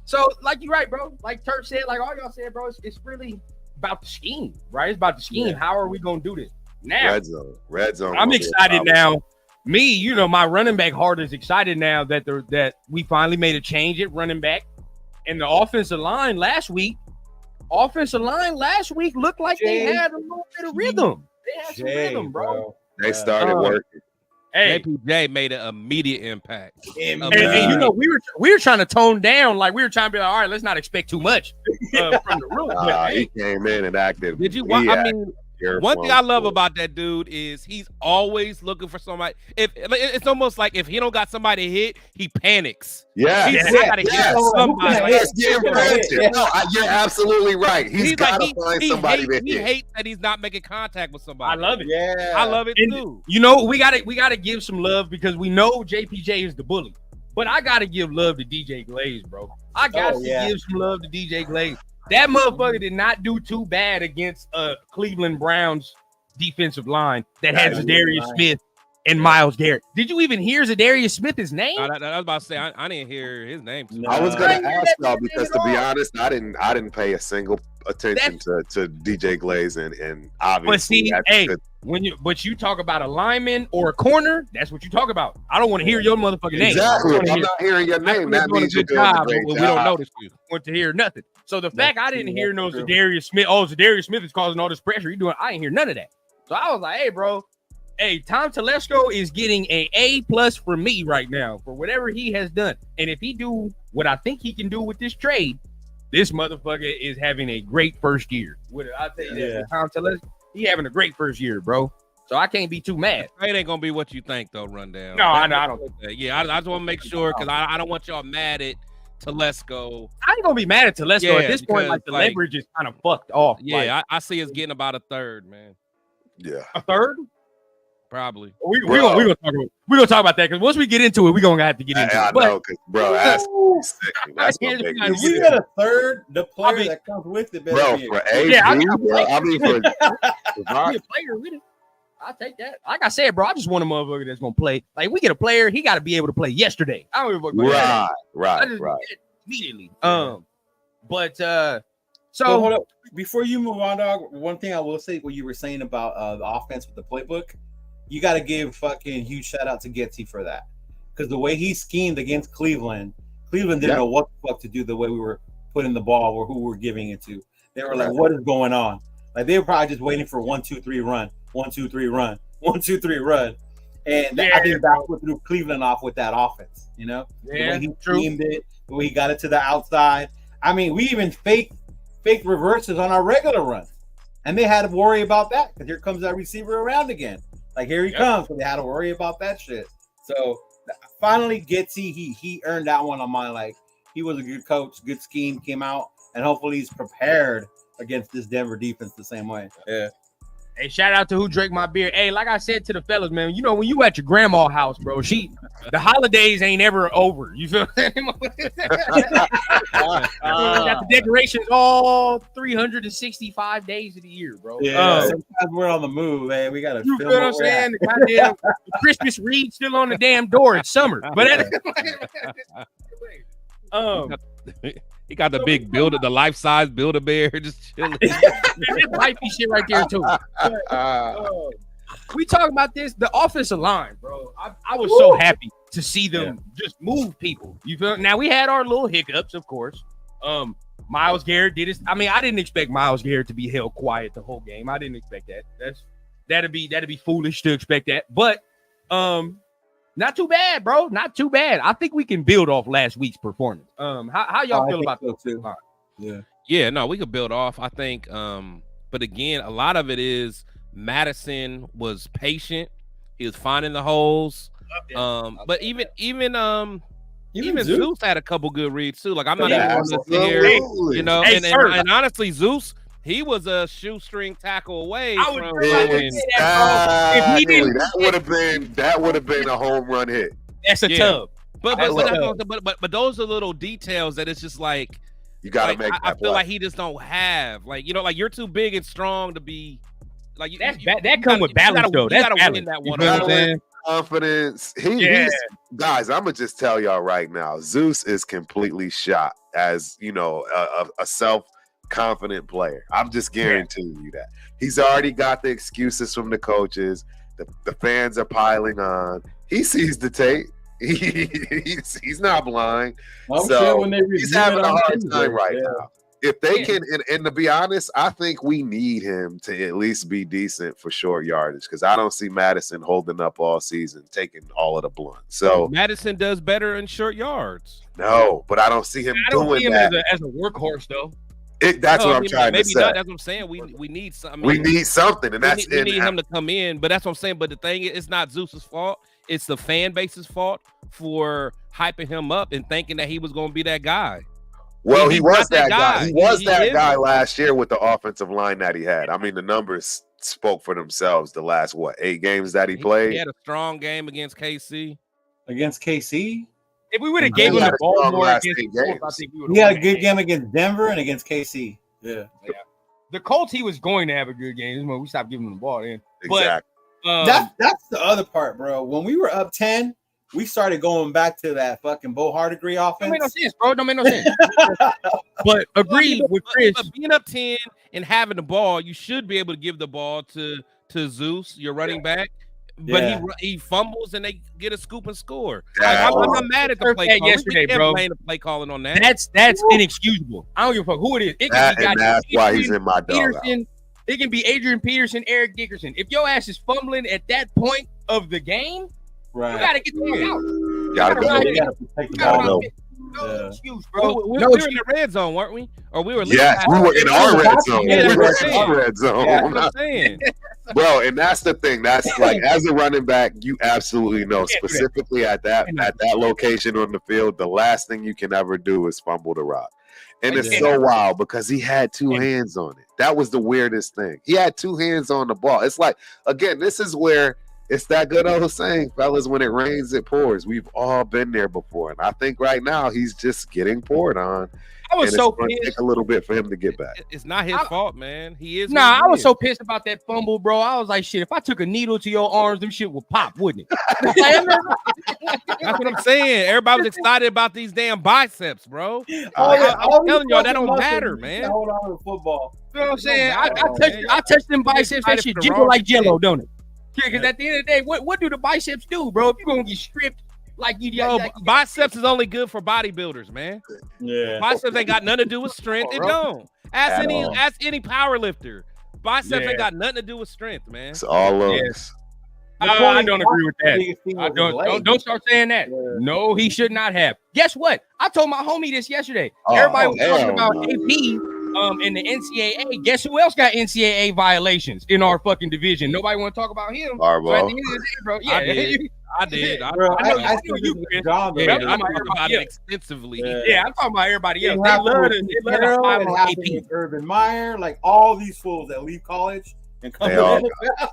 so, like you're right, bro. Like Turk said, like all y'all said, bro, it's really about the scheme, right? It's about the scheme. Yeah. How are we going to do this? Now, red zone. I'm excited now. Me, my running back heart is excited now that we finally made a change at running back. And the offensive line last week looked like they had a little bit of rhythm. They had some rhythm, bro. They started working. Hey, JPJ made an immediate impact. And we were trying to tone down, like we were trying to be like, all right, let's not expect too much from the room. He came in and acted. Did you? One thing I love about that dude is he's always looking for somebody. It's almost like if he don't got somebody hit, he panics. Yeah, gotta hit somebody. You're absolutely right. He's got to find somebody to hit. He hates that he's not making contact with somebody. I love it. Yeah, I love it too. We gotta give some love because we know JPJ is the bully, but I gotta give love to DJ Glaze, bro. I got to give some love to DJ Glaze. That motherfucker did not do too bad against Cleveland Browns defensive line that had Zadarius Smith and Myles Garrett. Did you even hear Zadarius Smith's name? I was about to say I didn't hear his name. No. I was going to ask y'all because to be honest, I didn't pay a single attention to DJ Glaze and obviously. But see, but you talk about a lineman or a corner, that's what you talk about. I don't want to hear your motherfucking name. Exactly. I'm not hearing your name. That means you're doing a great job. We don't notice you. Want to hear nothing. So the fact I didn't hear no Zadarius Smith, Zadarius Smith is causing all this pressure. I didn't hear none of that. So I was like, hey, bro, Tom Telesco is getting an A+ from me right now for whatever he has done. And if he do what I think he can do with this trade, this motherfucker is having a great first year. I'll tell you that. Tom Telesco, he having a great first year, bro. So I can't be too mad. It ain't gonna be what you think, though. Rundown. No, I don't. Yeah, I just want to make sure because I don't want y'all mad at Telesco. I ain't gonna be mad at Telesco at this point. Like the leverage is kind of fucked off. Yeah, I see us getting about a third, man. Yeah, a third. Probably. We're gonna talk about that because once we get into it, we're gonna have to get into it. I know, because bro, that's gonna make me sick. You got a third, the player that comes with it, bro. For AD, I mean, for a player with it. I'll take that. Like I said, bro, I just want a motherfucker that's gonna play. Like we get a player, he got to be able to play yesterday. I don't even right. Immediately. So hold up. Before you move on, dog, one thing I will say, what you were saying about the offense with the playbook, you got to give fucking huge shout out to Getsy for that, because the way he schemed against Cleveland didn't know what the fuck to do. The way we were putting the ball or who we were giving it to, they were like, "What is going on?" Like they were probably just waiting for 1, 2, 3 run, 1, 2, 3 run, 1, 2, 3 run, and I think that's what threw Cleveland off with that offense. The way he schemed it, the way he got it to the outside. I mean, we even faked reverses on our regular run, and they had to worry about that because here comes that receiver around again. Like here he comes, so they had to worry about that shit. So finally, Getsy, he earned that one on mine. Like he was a good coach, good scheme came out, and hopefully he's prepared against this Denver defense the same way. Yeah. Hey, shout out to who drank my beer. Hey, like I said to the fellas, man, when you at your grandma's house, bro, the holidays ain't ever over. You feel me? Got the decorations all 365 days of the year, bro. Yeah, sometimes we're on the move, man. We got to. You feel what I'm saying? The goddamn Christmas wreath still on the damn door. It's summer, but he got the big the life-size Build-A-Bear just chilling. Wifey shit right there too. We talk about this, the offensive line, bro. I was so happy to see them just move people. You feel? Now we had our little hiccups, of course. Myles Garrett did it. I mean, I didn't expect Myles Garrett to be held quiet the whole game. I didn't expect that. That'd be foolish to expect that. But not too bad, bro. Not too bad. I think we can build off last week's performance. How y'all feel about that too? Yeah, no, we could build off. I think, but again, a lot of it is Madison was patient. He was finding the holes. But even Zeus had a couple good reads too. Like I'm not even going to sit here, and honestly, Zeus. He was a shoestring tackle away. That would have been a home run hit. That's a tub. But those are little details that it's just like you gotta make. I feel like he just don't have like you're too big and strong to be like that come with balance though. That's gotta win that one. Confidence. Guys, I'm gonna just tell y'all right now. Zeus is completely shot as a self confident player. I'm just guaranteeing you that. He's already got the excuses from the coaches. The fans are piling on. He sees the tape. He's not blind. I'm sure when they he's having a hard time right now. If they can, and to be honest, I think we need him to at least be decent for short yardage because I don't see Madison holding up all season, taking all of the blunt. So Madison does better in short yards. No, but I don't see him doing that as a workhorse though. That's what I'm trying to say. Maybe not. That's what I'm saying. We need something. We need something, and that's we need him to come in. But that's what I'm saying. But the thing is, it's not Zeus's fault. It's the fan base's fault for hyping him up and thinking that he was going to be that guy. Well, he was that guy. He was that guy last year with the offensive line that he had. I mean, the numbers spoke for themselves. The last 8 games that he played. He had a strong game against KC. Against KC. If we would have gave him the ball more against the Colts, I think we would have. He had a good game against Denver and against KC. Yeah. The Colts, he was going to have a good game. We stopped giving him the ball in. Exactly. But that's the other part, bro. When we were up 10, we started going back to that fucking Bo Hardegree offense. Don't make no sense, bro. Don't make no sense. But agreed with Chris. But being up 10 and having the ball, you should be able to give the ball to Zeus, your running back. But he fumbles and they get a scoop and score. I'm not mad at the play calling. Yesterday, bro. The play calling on that. That's inexcusable. I don't give a fuck who it is. It can be that's why he's in my dog. It can be Adrian Peterson, Eric Dickerson. If your ass is fumbling at that point of the game, you gotta get the fuck out. Gotta go. You gotta protect the ball. No excuse, bro. We were in the red zone, weren't we? Or we were. Yes, we were in our red zone. Yeah, we were in our red zone. Yeah, that's what I'm saying. Bro, and that's the thing. That's like, as a running back, you absolutely know specifically at that location on the field, the last thing you can ever do is fumble the rock. And it's so wild because he had 2 hands on it. That was the weirdest thing. He had 2 hands on the ball. It's like, again, this is where it's that good old saying, fellas, when it rains, it pours. We've all been there before. And I think right now he's just getting poured on. I was so pissed. Take a little bit for him to get back. It's not his fault, man. He is. Nah, I was so pissed about that fumble, bro. I was like, shit, if I took a needle to your arms, them shit would pop, wouldn't it? That's what I'm saying. Everybody was excited about these damn biceps, bro. I'm telling y'all, that don't matter, man. Hold on to football. You know what I'm saying? I touched them biceps. That shit jiggle like jello, don't it? Because at the end of the day, what do the biceps do, bro? If you're going to get stripped, biceps is only good for bodybuilders, man. Yeah, biceps ain't got nothing to do with strength. It don't. Ask any power lifter. Biceps ain't got nothing to do with strength, man. It's all looks. I don't agree with that. Don't start saying that. Yeah. No, he should not have. Guess what? I told my homie this yesterday. Everybody was talking about AP in the NCAA. Guess who else got NCAA violations in our fucking division? Nobody want to talk about him. So at the end of the day, bro, I did. I know you did. I'm talking about it extensively. Yeah, I'm talking about everybody else. They love to follow AP. Urban Meyer, like all these fools that leave college and come to the NFL.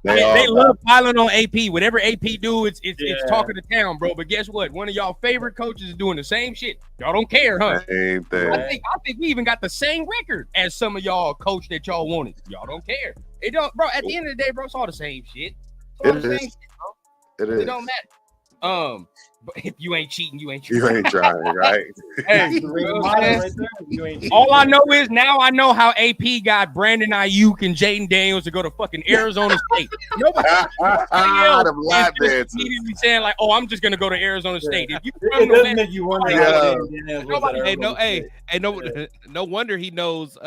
They love piling on AP. Whatever AP do, it's talking to town, bro. But guess what? One of y'all favorite coaches is doing the same shit. Y'all don't care, huh? Same thing. I think we even got the same record as some of y'all coach that y'all wanted. Y'all don't care. It don't, bro. At the end of the day, bro, it's all the same shit. It is. It don't matter. But if you ain't cheating, you ain't trying. You ain't trying, right? Hey, all I know is now I know how AP got Brandon Ayuk and Jaden Daniels to go to fucking Arizona State. Nobody else is immediately saying like, "Oh, I'm just gonna go to Arizona State." If you from the West, you wonder. No wonder he knows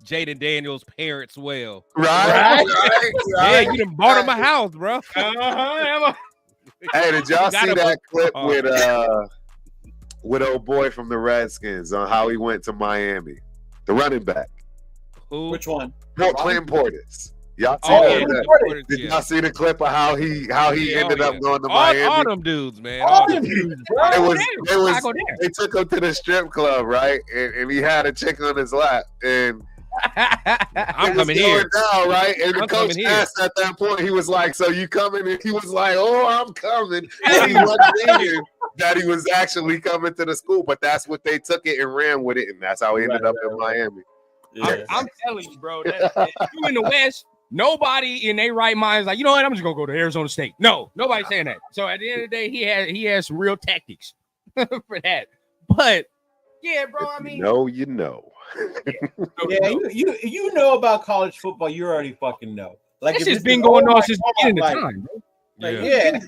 Jaden Daniels' parents well. Right. Yeah, you done bought him a house, bro. Hey, did y'all see that clip with old boy from the Redskins on how he went to Miami? The running back. Who? Which one? Clinton Portis. Y'all see that? Did y'all see the clip of how he ended up going to Miami? All them dudes, man. All them dudes, bro. They took him to the strip club, right? And he had a chick on his lap, and I'm coming here down, right? And the coach asked at that point, he was like, "So you coming?" And he was like, "Oh, I'm coming." And he wasn't thinking that he was actually coming to the school, but that's what they took it and ran with it, and that's how he ended up in Miami. Yeah. I'm telling you, bro. You in the West, nobody in their right mind is like, you know what? I'm just gonna go to Arizona State. No, nobody's saying that. So at the end of the day, he has some real tactics for that. But Yeah, bro. I If mean, you know, you know. Yeah, you know about college football. You already fucking know. Like this if has it's been just, going oh on my since the God, beginning of like, time, bro. like, Yeah.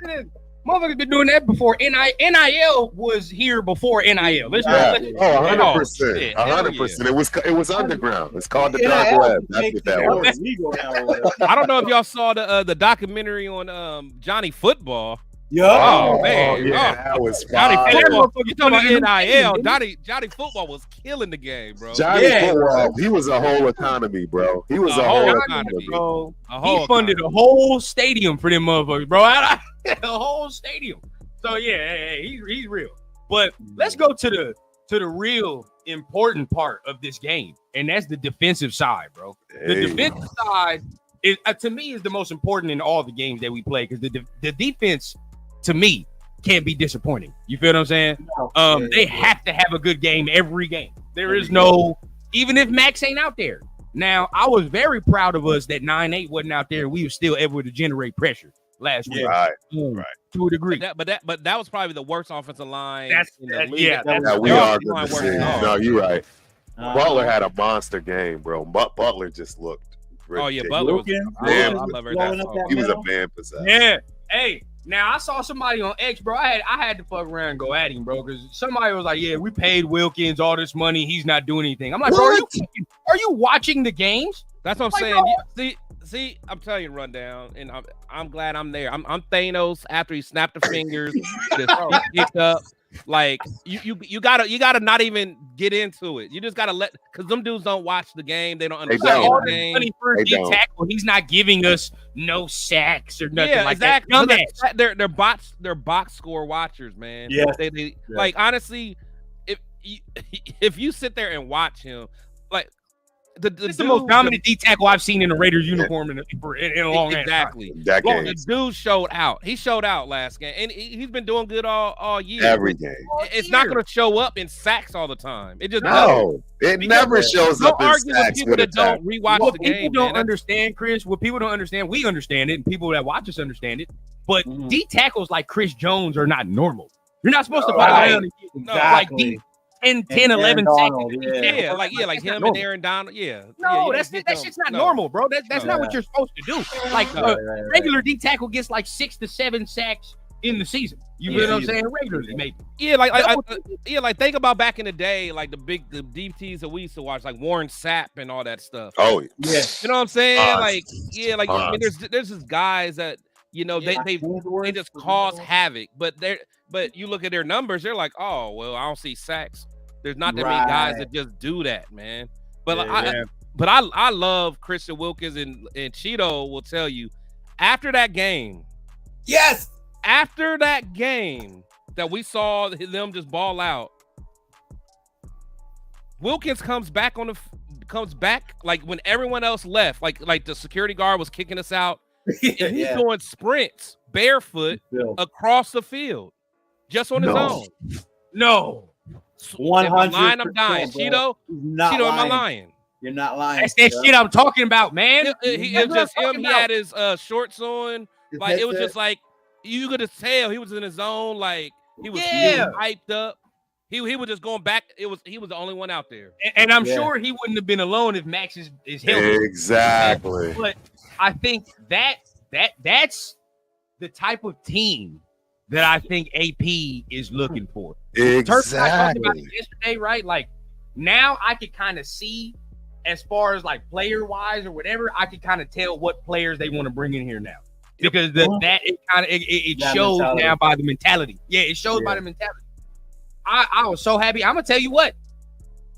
yeah. Motherfuckers been doing that before. NIL was here before NIL. Let's Yeah. not. Oh, 100%. shit. Hell 100%. It was underground. It's called the NIL dark web. just That's makes what that it was. legal now or whatever. I don't know if y'all saw the documentary on Johnny Football. Yeah. Oh, man. yeah, Oh. that was Johnny fire. Football. You talking Funny about to NIL? Johnny Football was killing the game, bro. Johnny Yeah, Football, he was a whole economy, bro. He was A a whole whole economy. economy. Bro, A whole he funded economy. a whole stadium for them motherfuckers, bro. A whole stadium. So yeah, he's real. But let's go to the real important part of this game, and that's the defensive side, bro. The Hey. defensive side is to me is the most important in all the games that we play because the defense to me can't be disappointing. You feel what I'm saying? They have to have a good game every game. There is no, even if Max ain't out there. Now, I was very proud of us that 9-8 wasn't out there and we were still able to generate pressure last week. Right. To a degree. But that was probably the worst offensive line in the league. yeah, Yeah, we Their are offensive good line to worse see. than ours. No, you're right. Butler had a monster game, bro. Butler just looked Oh yeah, ridiculous. Butler was. Wilkins, I Wilkins love her. blowing up that He was a middle. man possessed. Yeah. Hey, now I saw somebody on X, bro. I had to fuck around and go at him, bro, because somebody was like, "Yeah, we paid Wilkins all this money. He's not doing anything." I'm like, "Bro, are you watching the games?" That's what I'm Like, saying. See, I'm telling you, rundown, and I'm glad I'm there. I'm Thanos after he snapped the fingers, just picked up. Like you gotta not even get into it. You just gotta let, because them dudes don't watch the game. They don't understand all the this game. money for They the don't. tackle. He's not giving us no sacks or nothing Yeah, like exactly. that. They're box score watchers, man. Yes. They like, honestly, if you sit there and watch him, like It's the most dominant D tackle I've seen in a Raiders uniform in a long ass time. exactly. That Well, game. the dude showed out. He showed out last game, and he's been doing good all year. Every game. It's not going to show up in sacks all the time. It just No, it never shows don't up in argue with sacks people with a that don't tackle. rewatch What the people game. don't man. understand, Chris, what people don't understand, we understand it, and people that watch us understand it. But Mhm. D tackles like Chris Jones are not normal. You're not supposed to fuck Right. around and get No, like Exactly. 10, And 11 Donald, seconds. yeah. like That's him not and Aaron Donald. Yeah. No, yeah, that shit's not normal, bro. That's No. not what you're supposed to do. Like Right. regular D tackle gets like 6 to 7 sacks in the season. You feel Yeah. what I'm saying? Regularly, maybe. Yeah, like think about back in the day, like the DTs that we used to watch, like Warren Sapp and all that stuff. Oh, Yeah. You know what I'm saying? Us. I mean, there's just guys that, you know, they just cause havoc, but you look at their numbers, they're like, oh well, I don't see sacks. There's not that many guys that just do that, man. But I love Christian Wilkins, and Cheeto will tell you after that game. Yes. After that game that we saw them just ball out, Wilkins comes back like when everyone else left, like the security guard was kicking us out, and he's doing sprints barefoot across the field, just on his own. No. 100%. I'm dying. Cheeto, am I lying? You're not lying. That's that shit I'm talking about, man. It was just him. He had his shorts on. His Like, it was headset. just like, you could just tell he was in his zone. Like, he was hyped up. He was just going back. He was the only one out there. And I'm sure he wouldn't have been alone if Max is healthy. exactly. But I think that's the type of team that I think AP is looking for. Turk and I talked about it Exactly. yesterday, right? Like now I could kind of see, as far as like player wise or whatever, I could kind of tell what players they want to bring in here now. Because it That shows mentality. now by the mentality. Yeah, it shows by the mentality. I was so happy. I'm gonna tell you what,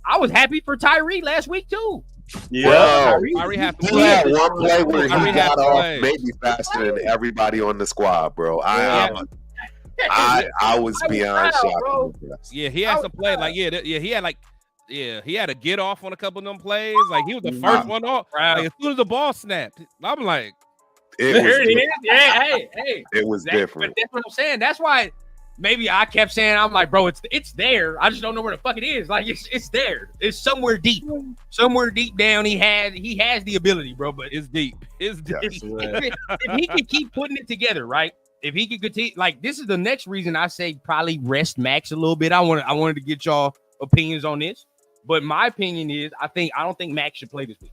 I was happy for Tyree last week too. Well, Tyree had to he play. had one play where he Tyree had got to off play. maybe faster than everybody on the squad, bro. I was beyond proud, shocked. bro. and impressed. Yeah, he has to play. Like, he had to get off on a couple of them plays. Like, he was the first one off. Like, as soon as the ball snapped, I'm like, It There was it is. Yeah, hey. It was different. But that's what I'm saying. That's why maybe I kept saying, I'm like, bro, it's there. I just don't know where the fuck it is. Like, it's there. It's somewhere deep. Somewhere deep down, he has the ability, bro. But it's deep. It's deep. if he can keep putting it together, right? if he could continue, like this is the next reason I say probably rest Max a little bit. I wanted to get y'all opinions on this, but my opinion is I don't think Max should play this week.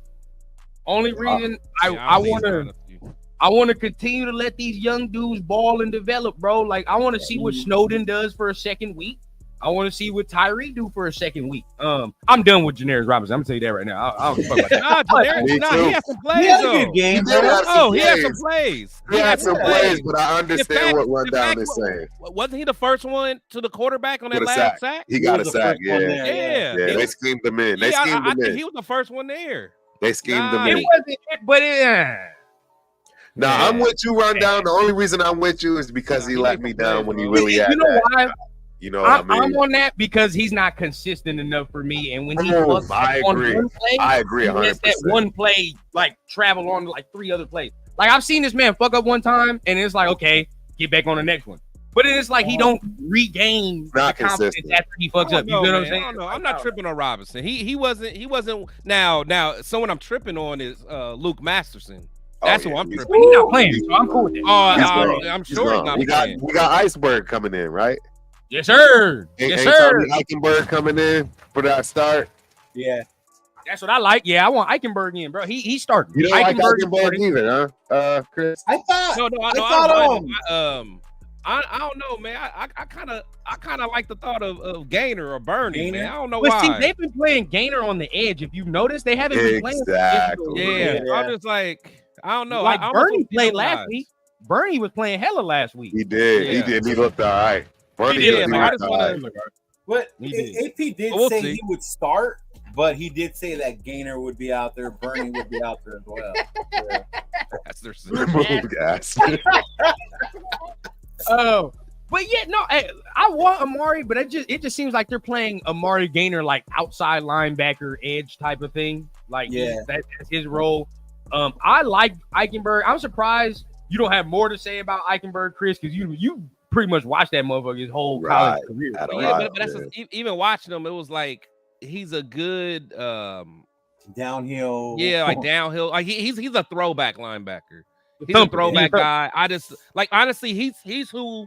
Only reason I want to continue to let these young dudes ball and develop, bro. Like I want to see what Snowden does for a second week. I want to see what Tyree do for a second week. I'm done with Janarius Robinson. I'm gonna tell you that right now. I don't fuck about that. He had some plays. He had a good game. He had some plays. He had some plays, but I understand what Rundown is saying. Wasn't he the first one to the quarterback on that last sack? He got a sack. Yeah. They schemed him in. I think he was the first one there. They schemed him in. It wasn't, but I'm with you, Rundown. The only reason I'm with you is because he let me down when he really had that. Why? You know what I mean? I'm on that because he's not consistent enough for me. And when he I agree. I agree 100%. That one play like travel on like 3 other plays. Like I've seen this man fuck up one time, and it's like, okay, get back on the next one. But it's like he don't regain the confidence after he fucks up. You know what I'm saying? I'm not tripping on Robinson. He wasn't. Now someone I'm tripping on is Luke Masterson. That's who I'm tripping. He's not playing, so I'm cool with that. I'm sure he's not playing. We got Iceberg coming in, right? Yes, sir. Yes, sir. Eichenberg coming in for that start. Yeah. That's what I like. Yeah, I want Eichenberg in, bro. He started. You don't like Eichenberg either, huh? Chris? I thought I don't know, man. I kind of like the thought of Gainer or Bernie, man. I don't know but why. See, they've been playing Gainer on the edge. If you've noticed, they haven't been playing. Yeah. I'm just like, I don't know. Like Bernie played last week. Bernie was playing hella last week. He did. He did. He looked all right. But AP did say he would start, but he did say that Gainer would be out there, Bernie would be out there as well. Yeah. That's their gas. Oh, but yeah, no, I want Amari, but it just seems like they're playing Amari Gainer like outside linebacker edge type of thing. Like that's his role. I like Eichenberg. I'm surprised you don't have more to say about Eichenberg, Chris, because you pretty much watched that motherfucker his whole college career. But that's even watching him, it was like he's a good downhill. Yeah, like downhill. Like he's a throwback linebacker. He's a throwback guy. I just like honestly, he's who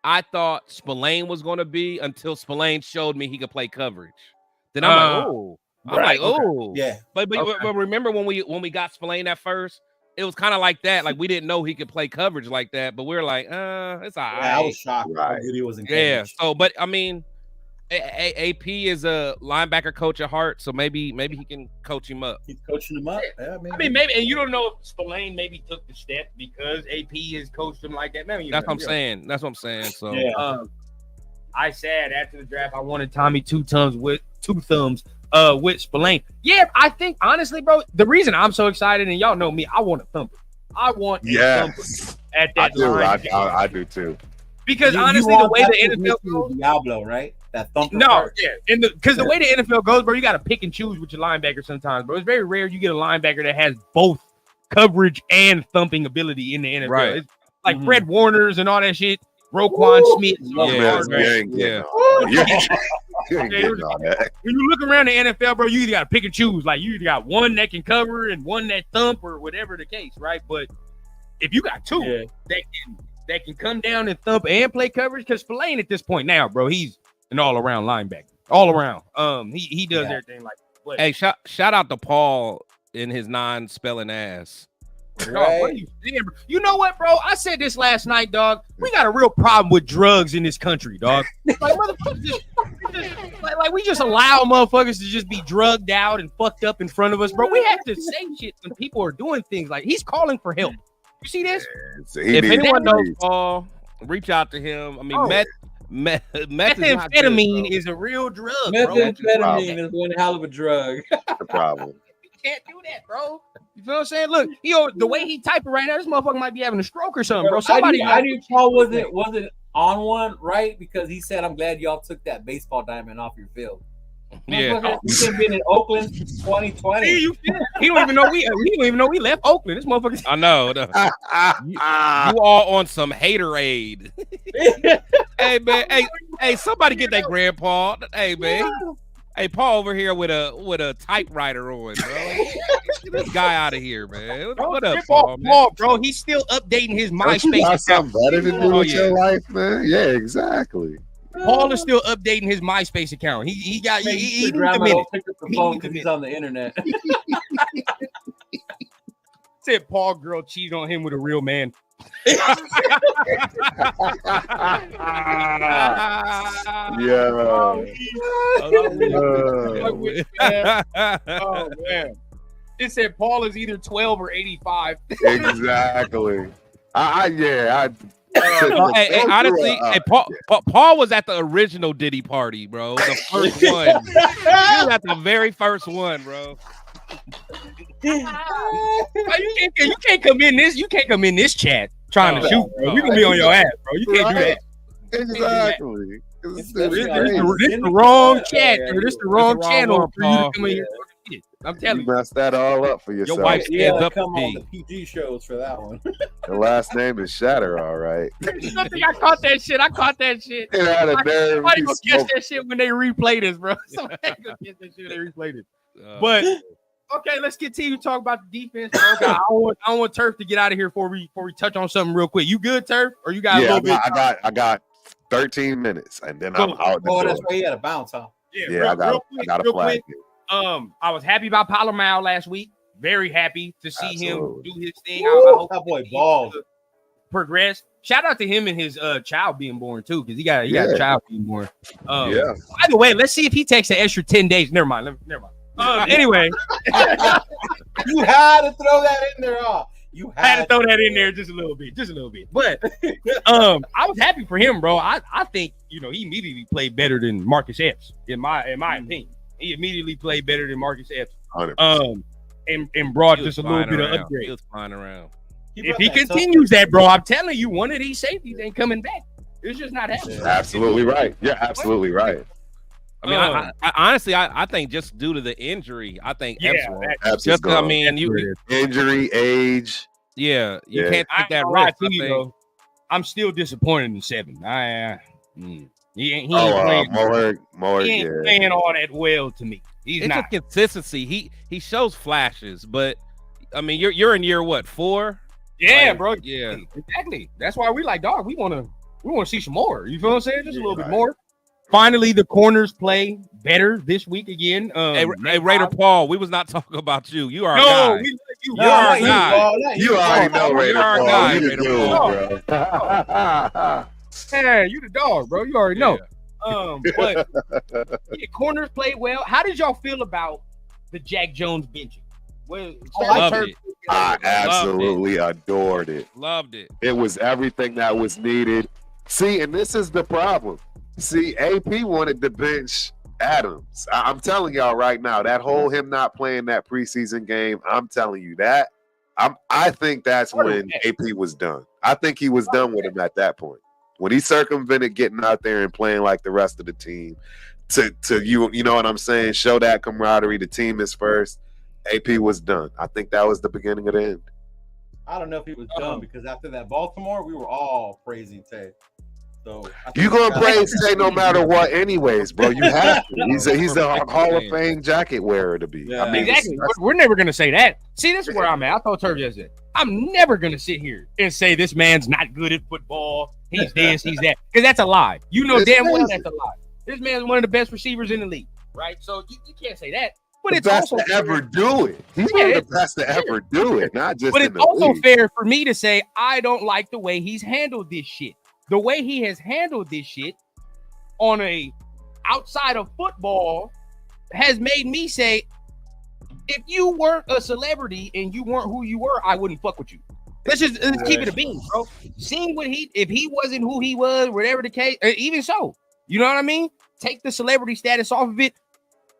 I thought Spillane was going to be until Spillane showed me he could play coverage. Then I'm like, oh, yeah. But remember when we got Spillane at first? It was kind of like that. Like we didn't know he could play coverage like that, but we were like, it's all right. I was shocked how good he was in coverage. Yeah. So, but I mean, AP is a linebacker coach at heart, so maybe he can coach him up. He's coaching him up. Yeah, I mean, maybe, and you don't know if Spillane maybe took the step because AP has coached him like that. Maybe That's what I'm saying. That's what I'm saying. So, I said after the draft, I wanted Tommy two thumbs with Spillane. Yeah, I think honestly, bro, the reason I'm so excited, and y'all know me, I want a thumper. I want a thumper at that line. I do too. Because honestly, the way the NFL goes, Diablo, right? That thumper. No, because the way the NFL goes, bro, you got to pick and choose with your linebacker sometimes, bro. It's very rare you get a linebacker that has both coverage and thumping ability in the NFL. Right. It's like Fred Warner's and all that shit. Roquan Smith. When you look around the NFL, bro, you either got to pick and choose. Like you either got one that can cover and one that thump or whatever the case, right? But if you got two that can come down and thump and play coverage, because Spillane at this point now, bro, he's an all-around linebacker. All around. He does everything like that. But, hey, shout out to Paul in his non-spelling ass. Right. What are you saying, bro? You know what, bro? I said this last night, dog. We got a real problem with drugs in this country, dog. Like motherfuckers we just allow motherfuckers to just be drugged out and fucked up in front of us, bro. We have to say shit when people are doing things. Like he's calling for help. You see this? If anyone knows Paul, reach out to him. I mean, methamphetamine is a real drug. Methamphetamine is one hell of a drug. The problem. Can't do that, bro. You know what I'm saying? Look, the way he typing right now, this motherfucker might be having a stroke or something, bro. I knew Paul wasn't on one, right? Because he said, "I'm glad y'all took that baseball diamond off your field." Yeah, we have been in Oakland 2020. He don't even know we left Oakland. This motherfucker. I know. You all on some haterade. Hey man, hey, somebody get that grandpa. Hey man. Hey, Paul over here with a typewriter on, bro. Get this guy out of here, man. What up, Paul? Paul, bro, he's still updating his MySpace got account. something better to do with your life, man. Yeah, exactly. Paul is still updating his MySpace account. He got he grandma don't pick up the phone because he's on the internet. Said Paul girl cheated on him with a real man. Yeah. Oh man. It said Paul is either 12 or 85. Exactly. Hey, honestly, Paul was at the original Diddy party, bro. The first one. He was at the very first one, bro. You can't come in this. You can't come in this chat trying to shoot, bro. We gonna be on your ass, bro. You can't do that. Exactly. This the wrong chat, or this the wrong channel for you to come in here. I'm telling you, messed that all up for yourself. Your wife stands up come to on the PG shows for that one. The last name is Shatter, all right. I caught that shit. It had a nerve. Somebody gonna catch that shit when they replay this, bro. Somebody gonna catch that shit when they replay this. But okay, let's continue to talk about the defense. Okay, I don't want Turf to get out of here before we touch on something real quick. You good, Turf? Or you got a little bit? I got 13 minutes, and then I'm out. That's why he had a bounce, huh? Yeah, I got a flag. I was happy about Palomar last week. Very happy to see him do his thing. I hope that boy balls progress. Shout out to him and his child being born too, because he got a child being born. By the way, let's see if he takes an extra 10 days. Never mind. Anyway, you had to throw that in there. You had to throw that in there just a little bit. But I was happy for him, bro. I think he immediately played better than Marcus Epps, in my opinion. He immediately played better than Marcus Epps. And brought just a little bit of upgrade. He was flying around. If he continues that, bro, I'm telling you, one of these safeties ain't coming back. It's just not happening. Absolutely right. Yeah, absolutely right. I mean, I honestly, I think just due to the injury, I think Epps just I mean, injury, age. Yeah, you can't take that risk. I'm still disappointed in 7. He ain't playing. He ain't playing all that well to me. It's not a consistency. He shows flashes, but I mean, you're in year what, 4? Yeah, bro. Yeah, exactly. That's why we like, dog. We want to see some more. You feel what I'm saying? Just a little bit more. Finally, the corners play better this week again. Hey, Raider Paul, we was not talking about you. You are a guy. You are a guy. You already know Raider Paul. You the dude, bro. Yeah, you the dog, bro. You already know. But corners played well. How did y'all feel about the Jack Jones benching? I absolutely adored it. Loved it. It was everything that was needed. See, and this is the problem. See, AP wanted to bench Adams. I'm telling y'all right now, that whole him not playing that preseason game, I'm telling you that. I think that's when AP was done. I think he was done with him at that point. When he circumvented getting out there and playing like the rest of the team, to you know what I'm saying? Show that camaraderie. The team is first. AP was done. I think that was the beginning of the end. I don't know if he was done because after that Baltimore, we were all praising Tay. So you gonna praise Tay no matter what, anyways, bro. You have to. He's a Hall of Fame jacket wearer to be. Yeah. I mean, exactly. We're never gonna say that. See, this is where I'm at. I told Turf yesterday. I'm never gonna sit here and say this man's not good at football. He's this, he's that, because that's a lie. You know damn well that's a lie. This man's one of the best receivers in the league, right? So you can't say that. But it's best also to ever do it. He's one of the best to ever do it, not just. But it's also fair for me to say I don't like the way he's handled this shit. The way he has handled this shit on a outside of football has made me say, if you weren't a celebrity and you weren't who you were, I wouldn't fuck with you. Let's keep it a bean, bro. Seeing if he wasn't who he was, whatever the case, even so, you know what I mean? Take the celebrity status off of it.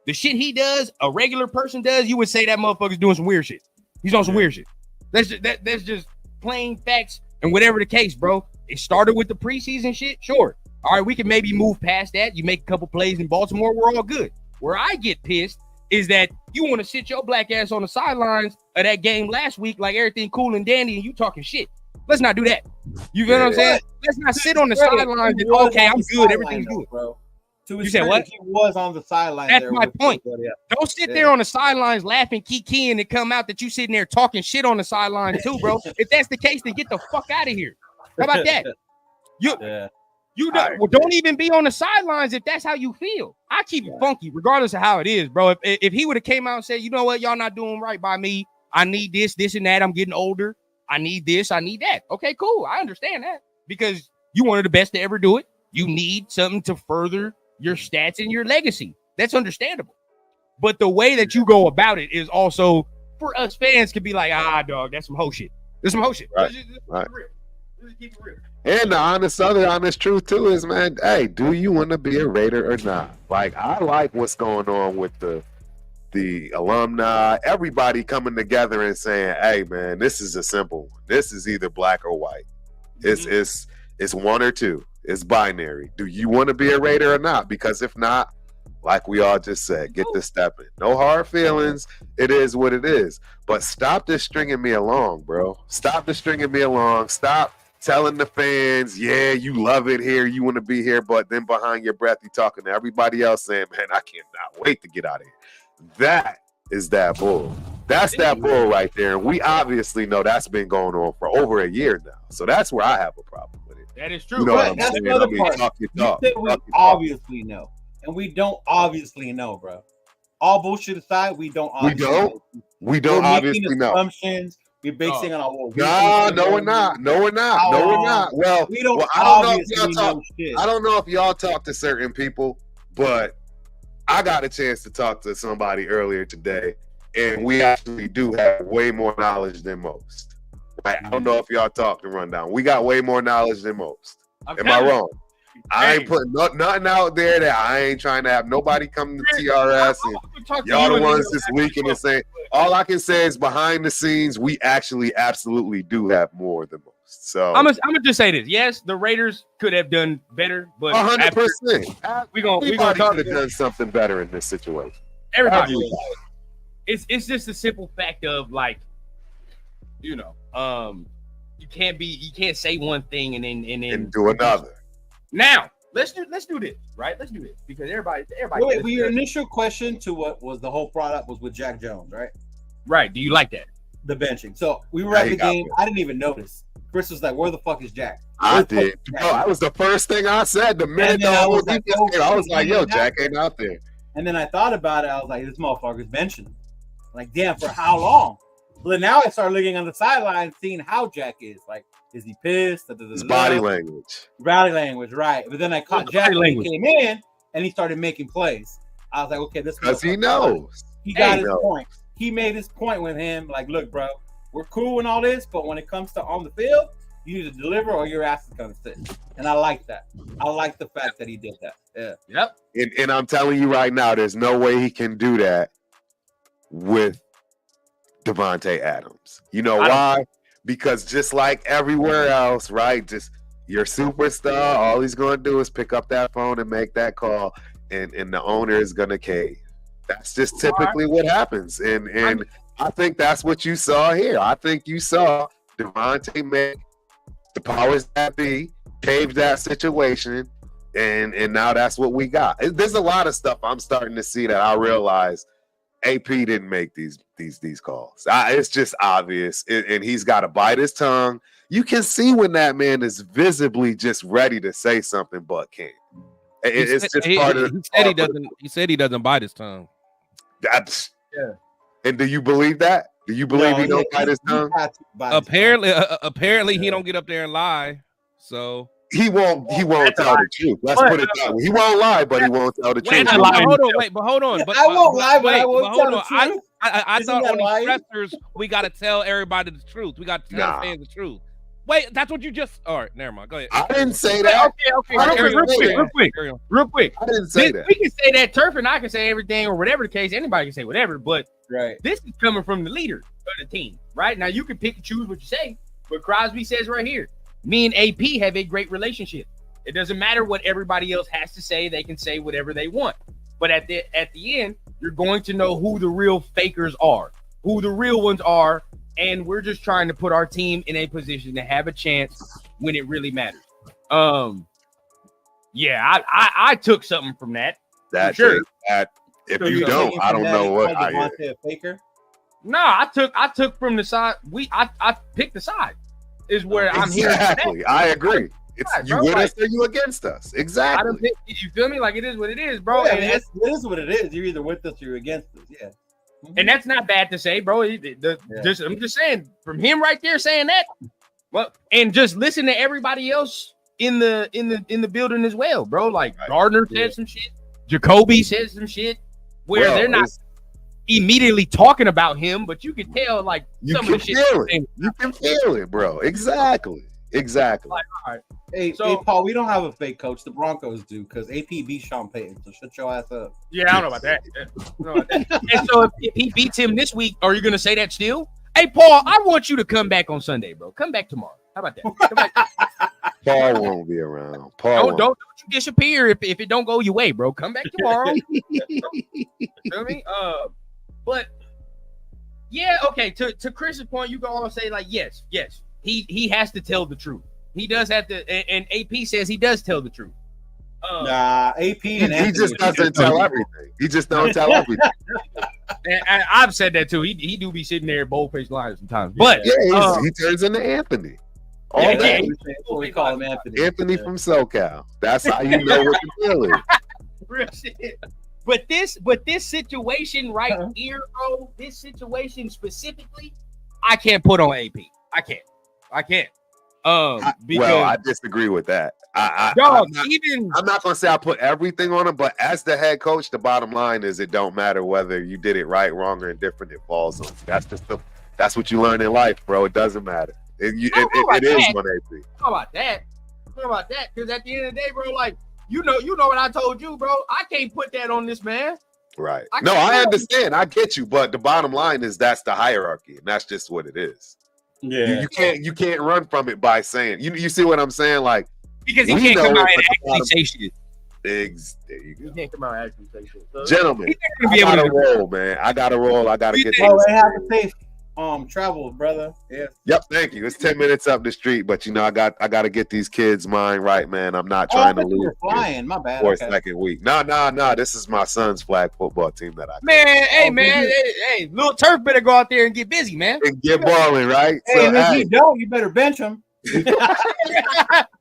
The shit he does, a regular person does, you would say that motherfucker's doing some weird shit. He's on some weird shit. That's just plain facts and whatever the case, bro. It started with the preseason shit, sure. All right, we can maybe move past that. You make a couple plays in Baltimore, we're all good. Where I get pissed is that you want to sit your black ass on the sidelines of that game last week like everything cool and dandy and you talking shit. Let's not do that. You know what I'm saying? Let's not sit on the sidelines and, okay, I'm good, everything's good. Bro. To his You said credit, what? He was on the sideline. That's there my with point. yeah. Don't sit there on the sidelines laughing, kiki, and it come out that you sitting there talking shit on the sidelines too, bro. If that's the case, then get the fuck out of here. How about that? Don't even be on the sidelines if that's how you feel. I keep it funky, regardless of how it is, bro. If he would have came out and said, you know what, y'all not doing right by me. I need this, and that. I'm getting older. I need this. I need that. Okay, cool. I understand that because you one of the best to ever do it. You need something to further your stats and your legacy. That's understandable. But the way that you go about it is also for us fans could be like, dog, that's some hoe shit. There's some hoe shit. Right. Let's keep it real. And the honest truth too is, man, hey, do you want to be a Raider or not? Like, I like what's going on with the alumni, everybody coming together and saying, hey, man, this is a simple one. This is either black or white. It's one or two. It's binary. Do you want to be a Raider or not? Because if not, like we all just said, get to stepping. No hard feelings. It is what it is. But stop this stringing me along, bro. Stop this stringing me along. Stop telling the fans, yeah, you love it here. You want to be here. But then behind your breath, you talking to everybody else saying, man, I cannot wait to get out of here. That is that bull. That's that bull right there. And we obviously know that's been going on for over a year now. So that's where I have a problem with it. That is true. You know what I'm That's saying? the other I mean, part. talk your You talk. said we obviously know. And we don't obviously know, bro. All bullshit aside, we don't obviously know. We don't We're obviously making know. assumptions. We're basing on our No, we're not. No, we're not. Well, we don't I don't know if obviously y'all talk. know shit. I don't know if y'all talk to certain people, but I got a chance to talk to somebody earlier today, and we actually do have way more knowledge than most. Right? I don't know if y'all talk to Rundown. We got way more knowledge than most. Am I wrong? I ain't putting nothing out there that I ain't trying to have nobody come to TRS and y'all the ones this weekend and saying. All I can say is behind the scenes, we actually absolutely do have more than most. So I'm gonna just say this. Yes, the Raiders could have done better, but 100%. We're gonna talk could have done something better in this situation. Everybody. It's just a simple fact of like, you can't say one thing and then do another. Now let's do this, right? Let's do this because everybody. Wait, your initial question to what was the whole product was with Jack Jones, right? Right. Do you like that? The benching. So we were at the game. I didn't even notice. Chris was like, "Where the fuck is Jack?" I did. No, that was the first thing I said. The minute I was like, "Yo, Jack ain't out there." And then I thought about it. I was like, "This motherfucker's benching." Like, damn, for how long? But now I started looking on the sideline, seeing how Jack is. Like, is he pissed? His body language. Body language, right. But then I caught Jack when he came in, and he started making plays. I was like, okay, this because he knows. He got his point. He made his point with him. Like, look, bro, we're cool and all this, but when it comes to on the field, you need to deliver or your ass is going to sit. And I like that. I like the fact that he did that. Yeah. Yep. And I'm telling you right now, there's no way he can do that with Devontae Adams. You know why? Because just like everywhere else, right? Just your superstar, all he's going to do is pick up that phone and make that call, and the owner is going to cave. That's just typically what happens. And I think that's what you saw here. I think you saw Devontae make the powers that be, cave that situation, and now that's what we got. There's a lot of stuff I'm starting to see that I realize AP didn't make these calls. It's just obvious, and he's got to bite his tongue. You can see when that man is visibly just ready to say something, but can't. It's just part of. He said he doesn't bite his tongue. That's And do you believe that? Do you believe he don't bite his tongue? Apparently, he don't get up there and lie. So. He won't tell the truth. Let's put it that way. He won't lie, but he won't tell the truth. Hold on. But I won't lie, but I won't tell the truth. I thought on these stressors, we got to tell everybody the truth. We got to tell the fans the truth. Wait, that's what you just. All right, never mind. Go ahead. I didn't say that. Okay. Real quick. I didn't say that. We can say that. Turf and I can say everything or whatever the case. Anybody can say whatever, but this is coming from the leader of the team, right? Now you can pick and choose what you say, but Crosby says right here, me and AP have a great relationship. It doesn't matter what everybody else has to say. They can say whatever they want. But at the end, you're going to know who the real fakers are, who the real ones are, and we're just trying to put our team in a position to have a chance when it really matters. Yeah, I took something from that. That sure. That if So you don't, I don't know what. Devontae a faker? No, I took from the side. I picked the side. Is where I'm here. Exactly. I agree. It's Right, you bro, with like, us or you against us. Exactly. You feel me? Like it is what it is, bro. Yeah, And it is what it is. You're either with us or you're against us. Yeah. And that's not bad to say, bro. I'm just saying, from him right there saying that, well, and just listen to everybody else in the building as well, bro. Like Gardner said some shit, Jacoby said some shit, where they're not immediately talking about him, but you can tell, like, you some can of the shit. Feel it. You can feel it, bro. Exactly. Like, all right. Hey, Paul, we don't have a fake coach. The Broncos do, because AP beat Sean Payton. So shut your ass up. Yeah, I don't know about that. And so if he beats him this week, are you going to say that still? Hey, Paul, I want you to come back on Sunday, bro. Come back tomorrow. How about that? Come back. Paul won't be around. Don't you disappear if it don't go your way, bro. Come back tomorrow. Feel me? But yeah, okay. To Chris's point, you go on and say, like, yes. He has to tell the truth. He does have to, and AP says he does tell the truth. Nah, AP and he just doesn't tell everything. He just don't tell everything. And I've said that too. He do be sitting there bold-faced liars sometimes. But yeah, he turns into Anthony. We call him Anthony. Anthony from SoCal. That's how you know what the deal is. Real shit. But this situation right here, bro, this situation specifically, I can't put on AP. I can't. Because, I disagree with that. I'm not gonna say I put everything on him, but as the head coach, the bottom line is it don't matter whether you did it right, wrong, or indifferent. It falls on. That's what you learn in life, bro. It doesn't matter. It is on AP. How about that? Because at the end of the day, bro, like you know what I told you, bro. I can't put that on this man. Right. I understand. I get you, but the bottom line is that's the hierarchy, and that's just what it is. Yeah, you can't run from it by saying you see what I'm saying, like because he can't come out and actually say shit. There you go. He can't come out and actually say shit. So, gentlemen, I gotta roll, man. I gotta roll. I gotta get. Oh, they have a safe travel, brother. Yeah. Yep. Thank you. It's 10 minutes up the street, but I gotta get these kids' mind right, man. I'm not trying to lose. Flying, my bad. For a second week. No. This is my son's flag football team that I. Hey, little Turf better go out there and get busy, man. And get balling, right? Hey, so, if you don't, you better bench him.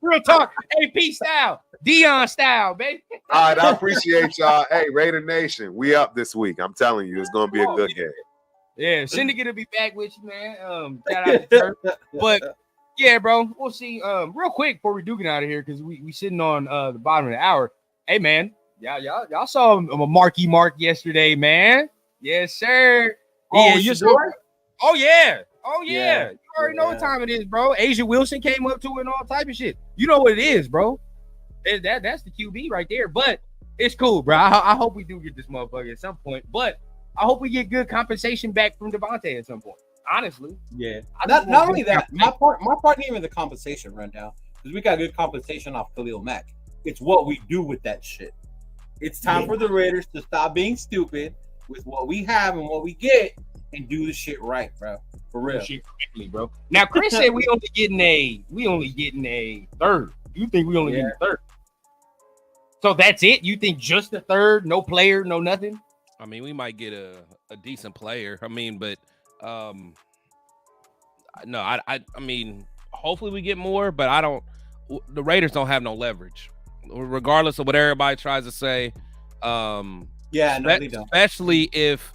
Real talk, AP style, Dion style, baby. All right, I appreciate y'all. Hey, Raider Nation, we up this week. I'm telling you, it's gonna be a good game. Yeah, Syndicate will be back with you, man. Shout out to Turf. But yeah, bro, we'll see. Real quick before we do get out of here, because we sitting on the bottom of the hour. Hey, man, y'all saw a Marky Mark yesterday, man. Yes, sir. You saw it? Oh yeah. You already know what time it is, bro. Asia Wilson came up to it and all type of shit. You know what it is, bro. That's the QB right there. But it's cool, bro. I hope we do get this motherfucker at some point. But I hope we get good compensation back from Devontae at some point. Honestly. Yeah. Not only that, my part ain't even the compensation rundown, because we got good compensation off Khalil Mack. It's what we do with that shit. It's time for the Raiders to stop being stupid with what we have and what we get and do the shit right, bro. For real. Shit correctly, bro. Now Chris said we only getting a third. You think we only getting a third? So that's it? You think just a third? No player, no nothing? I mean, we might get a decent player. I mean, but no, I mean, hopefully we get more, but I don't. The Raiders don't have no leverage, regardless of what everybody tries to say. Yeah, no, they don't. Especially if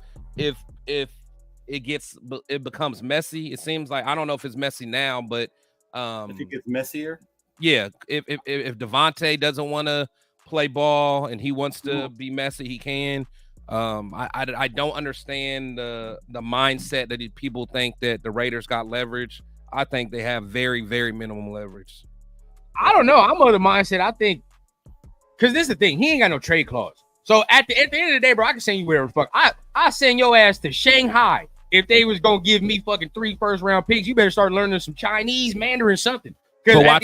it becomes messy. It seems like, I don't know if it's messy now, but if it gets messier. Yeah, if Devontae doesn't want to play ball and he wants to be messy, he can. I don't understand the mindset that people think that the Raiders got leverage. I think they have very, very minimum leverage. I don't know. I'm of the mindset. I think, because this is the thing, he ain't got no trade clause. So at the end of the day, bro, I can send you wherever the fuck. I send your ass to Shanghai if they was gonna give me fucking 3 first-round picks. You better start learning some Chinese, Mandarin, something. But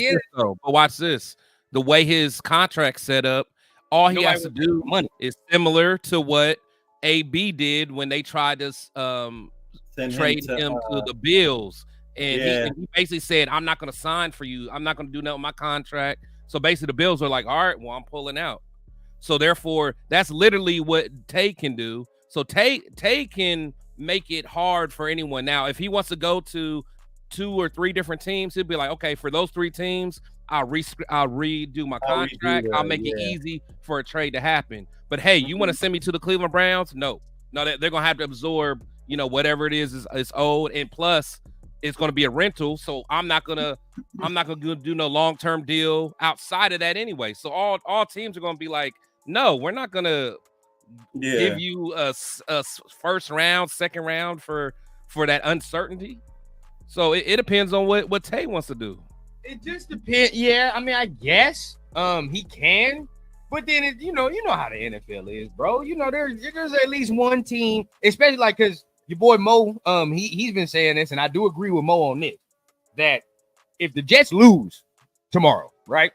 watch this. The way his contract set up, all he has to do is similar to what AB did when they tried to trade him to the Bills. And he basically said, I'm not going to sign for you. I'm not going to do nothing with my contract. So basically, the Bills are like, all right, well, I'm pulling out. So therefore, that's literally what Tay can do. So Tay can make it hard for anyone. Now, if he wants to go to 2 or 3 different teams, he'll be like, okay, for those 3 teams, I'll redo my contract. I'll make it easy for a trade to happen. But hey, you want to send me to the Cleveland Browns? No, they're gonna have to absorb, whatever it is owed, and plus, it's gonna be a rental. So I'm not gonna do no long-term deal outside of that anyway. So all teams are gonna be like, no, we're not gonna give you a first round, second round for that uncertainty. So it depends on what Tay wants to do. It just depends. Yeah, I mean, I guess he can, but then you know how the NFL is, bro. There's at least one team, especially like because your boy Mo, he's been saying this, and I do agree with Mo on this, that if the Jets lose tomorrow, right?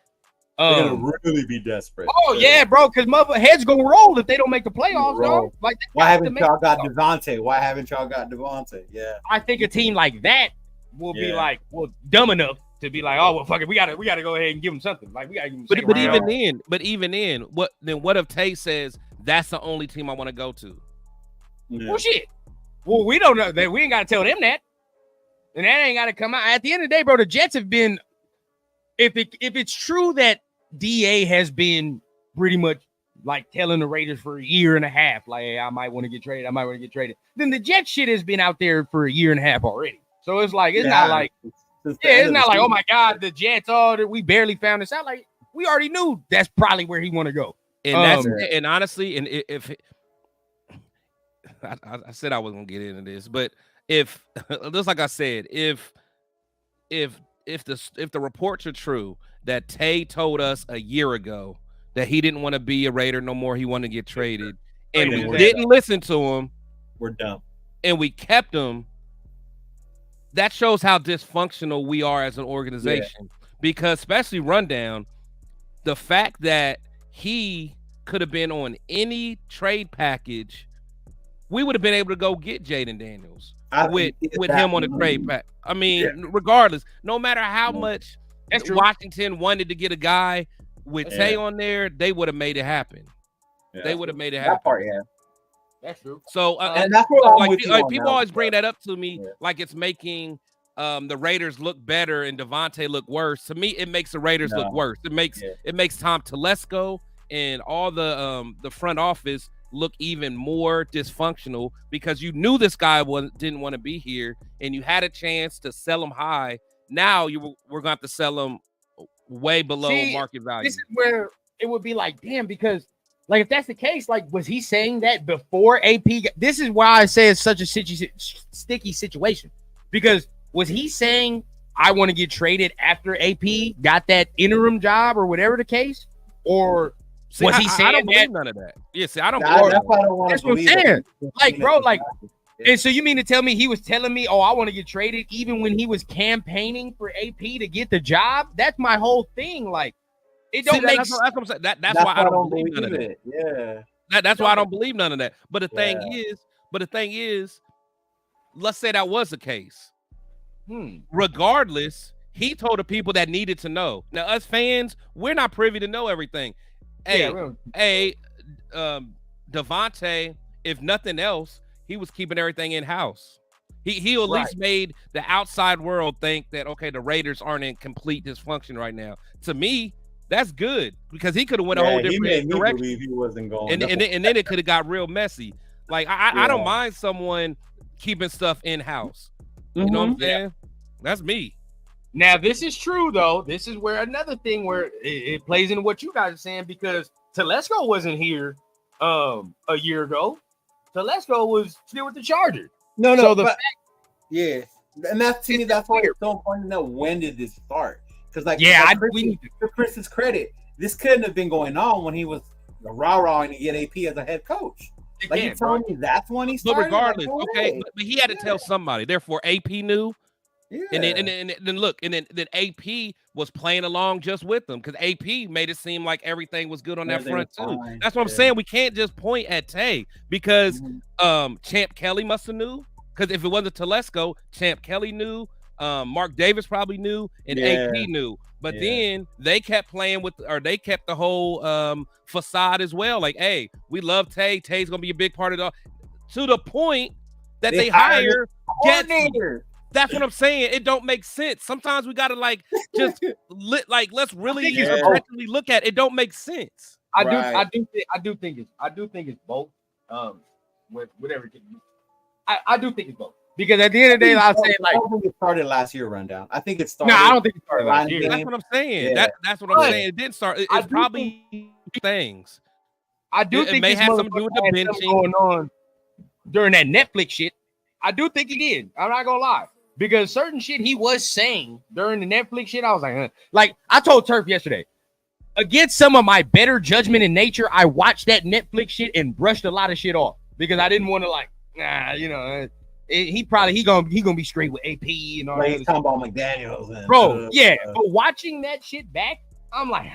They're gonna really be desperate. Oh yeah, bro, because mother heads gonna roll if they don't make the playoffs, dog. Like, why haven't y'all got Devontae? Yeah, I think a team like that will be like, well, dumb enough to be like, oh well, fuck it, we gotta go ahead and give them something. Like we gotta give them. But even then, what if Tay says that's the only team I want to go to? Yeah. Well, shit. Well, we don't know that. We ain't gotta tell them that, and that ain't gotta come out. At the end of the day, bro, the Jets have been. If it's true that DA has been pretty much like telling the Raiders for a year and a half, like, hey, I might want to get traded, then the Jet shit has been out there for a year and a half already. So it's like it's not like oh my God, the Jets, we barely found this out. Like we already knew that's probably where he want to go. And and honestly, and if I said I was gonna get into this, but if just like I said, if the reports are true that Tay told us a year ago that he didn't want to be a Raider no more, he wanted to get traded, and we didn't listen to him, we're dumb, and we kept him, that shows how dysfunctional we are as an organization. Because especially Rundown, the fact that he could have been on any trade package, we would have been able to go get Jaden Daniels with him on the trade pack. I mean, regardless, no matter how much Washington wanted to get a guy with Tay on there, they would have made it happen. Yeah. They would have made it happen. That part, that's true. So, and that's what like people always bring that up to me, like it's making the Raiders look better and Devontae look worse. To me, it makes the Raiders look worse. It makes Tom Telesco and all the front office look even more dysfunctional because you knew this guy didn't want to be here and you had a chance to sell him high. Now we're going to have to sell him way below market value. This is where it would be like, damn, because like if that's the case, like was he saying that before AP? This is why I say it's such a sticky situation, because was he saying I want to get traded after AP got that interim job or whatever the case, or was he saying I don't believe none of that? Yeah, see, I don't believe that's why I don't want to believe it. Like, bro, like, and so you mean to tell me he was telling me, oh, I want to get traded even when he was campaigning for AP to get the job? That's my whole thing. Like, it don't make sense. That's what I'm saying. That's why I don't believe none of that. Yeah. That's why I don't believe none of that. But the thing is, let's say that was the case. Regardless, he told the people that needed to know. Now, us fans, we're not privy to know everything. Devontae, if nothing else, he was keeping everything in house. He at least made the outside world think that, okay, the Raiders aren't in complete dysfunction right now. To me, that's good because he could have went a whole different direction. Believe he wasn't going, and then it could have got real messy. Like I don't mind someone keeping stuff in house. You know what I'm saying? That's me. Now, this is true, though. This is where another thing where it plays into what you guys are saying, because Telesco wasn't here a year ago. Telesco was still with the Chargers. No. So and that's to me, that's why it's so important to know when did this start. Because for Chris's credit, this couldn't have been going on when he was rah-rahing to get AP as a head coach. Like you're telling me that's when he started. But regardless, but he had to tell somebody. Therefore, AP knew. Yeah. And then AP was playing along just with them because AP made it seem like everything was good on that front too. That's what I'm saying. We can't just point at Tay because Champ Kelly must have knew, because if it wasn't Telesco, Champ Kelly knew, Mark Davis probably knew, and AP knew. But then they kept playing with, or they kept the whole facade as well. Like, hey, we love Tay. Tay's gonna be a big part of it. To the point that they hire coordinator. That's what I'm saying. It don't make sense. Sometimes we gotta like just let's really objectively look at it. It don't make sense. I do think it's both. With whatever. I do think it's both. Because at the end of the day, I'll say like it started last year. Rundown. I think it started. No, I don't think it started last year. That's what I'm saying. Yeah. That's what I'm saying. It didn't start. It's probably things. I do think it may have something to do with the benching going on during that Netflix shit. I do think he did. I'm not gonna lie. Because certain shit he was saying during the Netflix shit, I was like, like I told Turf yesterday, against some of my better judgment in nature, I watched that Netflix shit and brushed a lot of shit off because I didn't want to like, he gonna be straight with AP and all that. He's talking about McDaniels, and, bro. But watching that shit back, I'm like,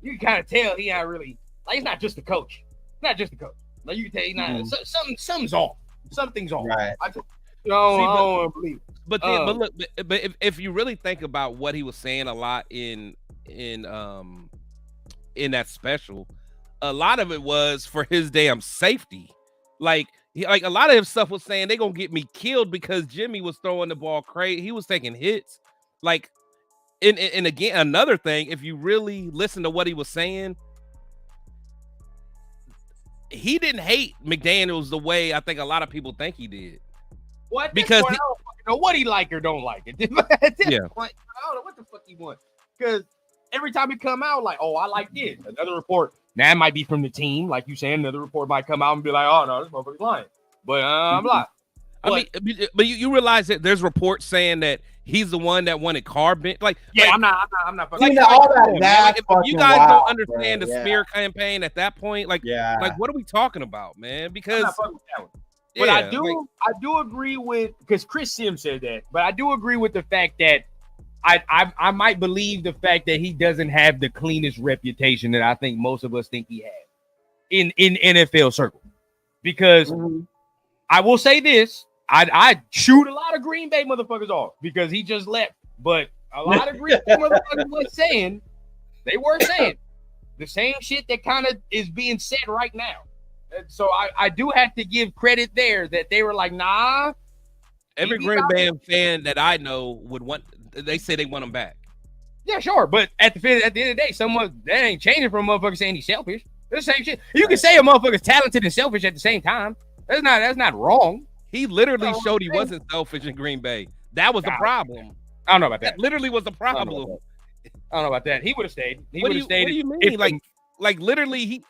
you can kind of tell he not really like. It's not just the coach. It's not just the coach. Like you can tell, he's not something's off. Something's off. Right. I don't believe. But look, if you really think about what he was saying a lot in that special, a lot of it was for his damn safety. Like a lot of his stuff was saying they're gonna get me killed because Jimmy was throwing the ball crazy. He was taking hits. Like, and again, another thing, if you really listen to what he was saying, he didn't hate McDaniels the way I think a lot of people think he did. What? Because I don't know what he like or don't like it. At this point, I don't know what the fuck he want. Because every time he come out, like, oh, I like this. Another report. Now it might be from the team, like you saying. Another report might come out and be like, oh no, this motherfucker's lying. But I'm lying. But you realize that there's reports saying that he's the one that wanted Carbon. I'm not fucking. If you guys don't understand the smear campaign at that point, like what are we talking about, man? Because but I do agree with, because Chris Sims said that, but I do agree with the fact that I might believe the fact that he doesn't have the cleanest reputation that I think most of us think he has in NFL circle. Because I will say this, I shoot a lot of Green Bay motherfuckers off because he just left. But a lot of Green Bay motherfuckers were saying the same shit that kind of is being said right now. And so I do have to give credit there that they were like, nah. Every Green Bay fan that I know they say they want him back. Yeah, sure. But at the end of the day, that ain't changing from a motherfucker saying he's selfish. It's the same shit. You can say a motherfucker's talented and selfish at the same time. That's not wrong. He literally showed he wasn't selfish in Green Bay. That was the problem. I don't know about that. That literally was the problem. I don't know about that. He would have stayed. What do you mean? Like literally,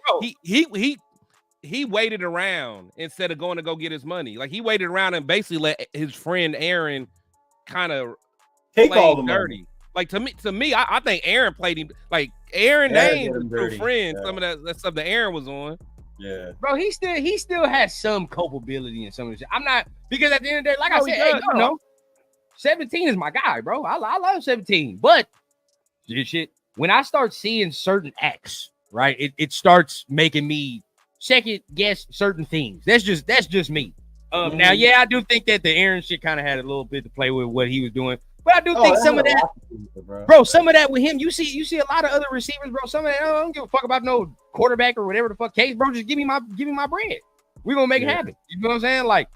he waited around instead of going to go get his money. Like he waited around and basically let his friend Aaron kind of take all the dirty. Money. Like to me, I think Aaron played him. Like Aaron named his friend. Some of that stuff that Aaron was on. Yeah, bro, he still has some culpability in some of this shit. I'm not, because at the end of the day, like I said, 17 is my guy, bro. I love 17, but shit, when I start seeing certain acts, right, it starts making me second guess certain things. That's just me. Now, I do think that the Aaron shit kind of had a little bit to play with what he was doing. But I do think some of that, bro, some of that with him, you see a lot of other receivers, bro. Some of that, I don't give a fuck about no quarterback or whatever the fuck case, bro. Just give me my bread. We're gonna make it happen. You know what I'm saying? Like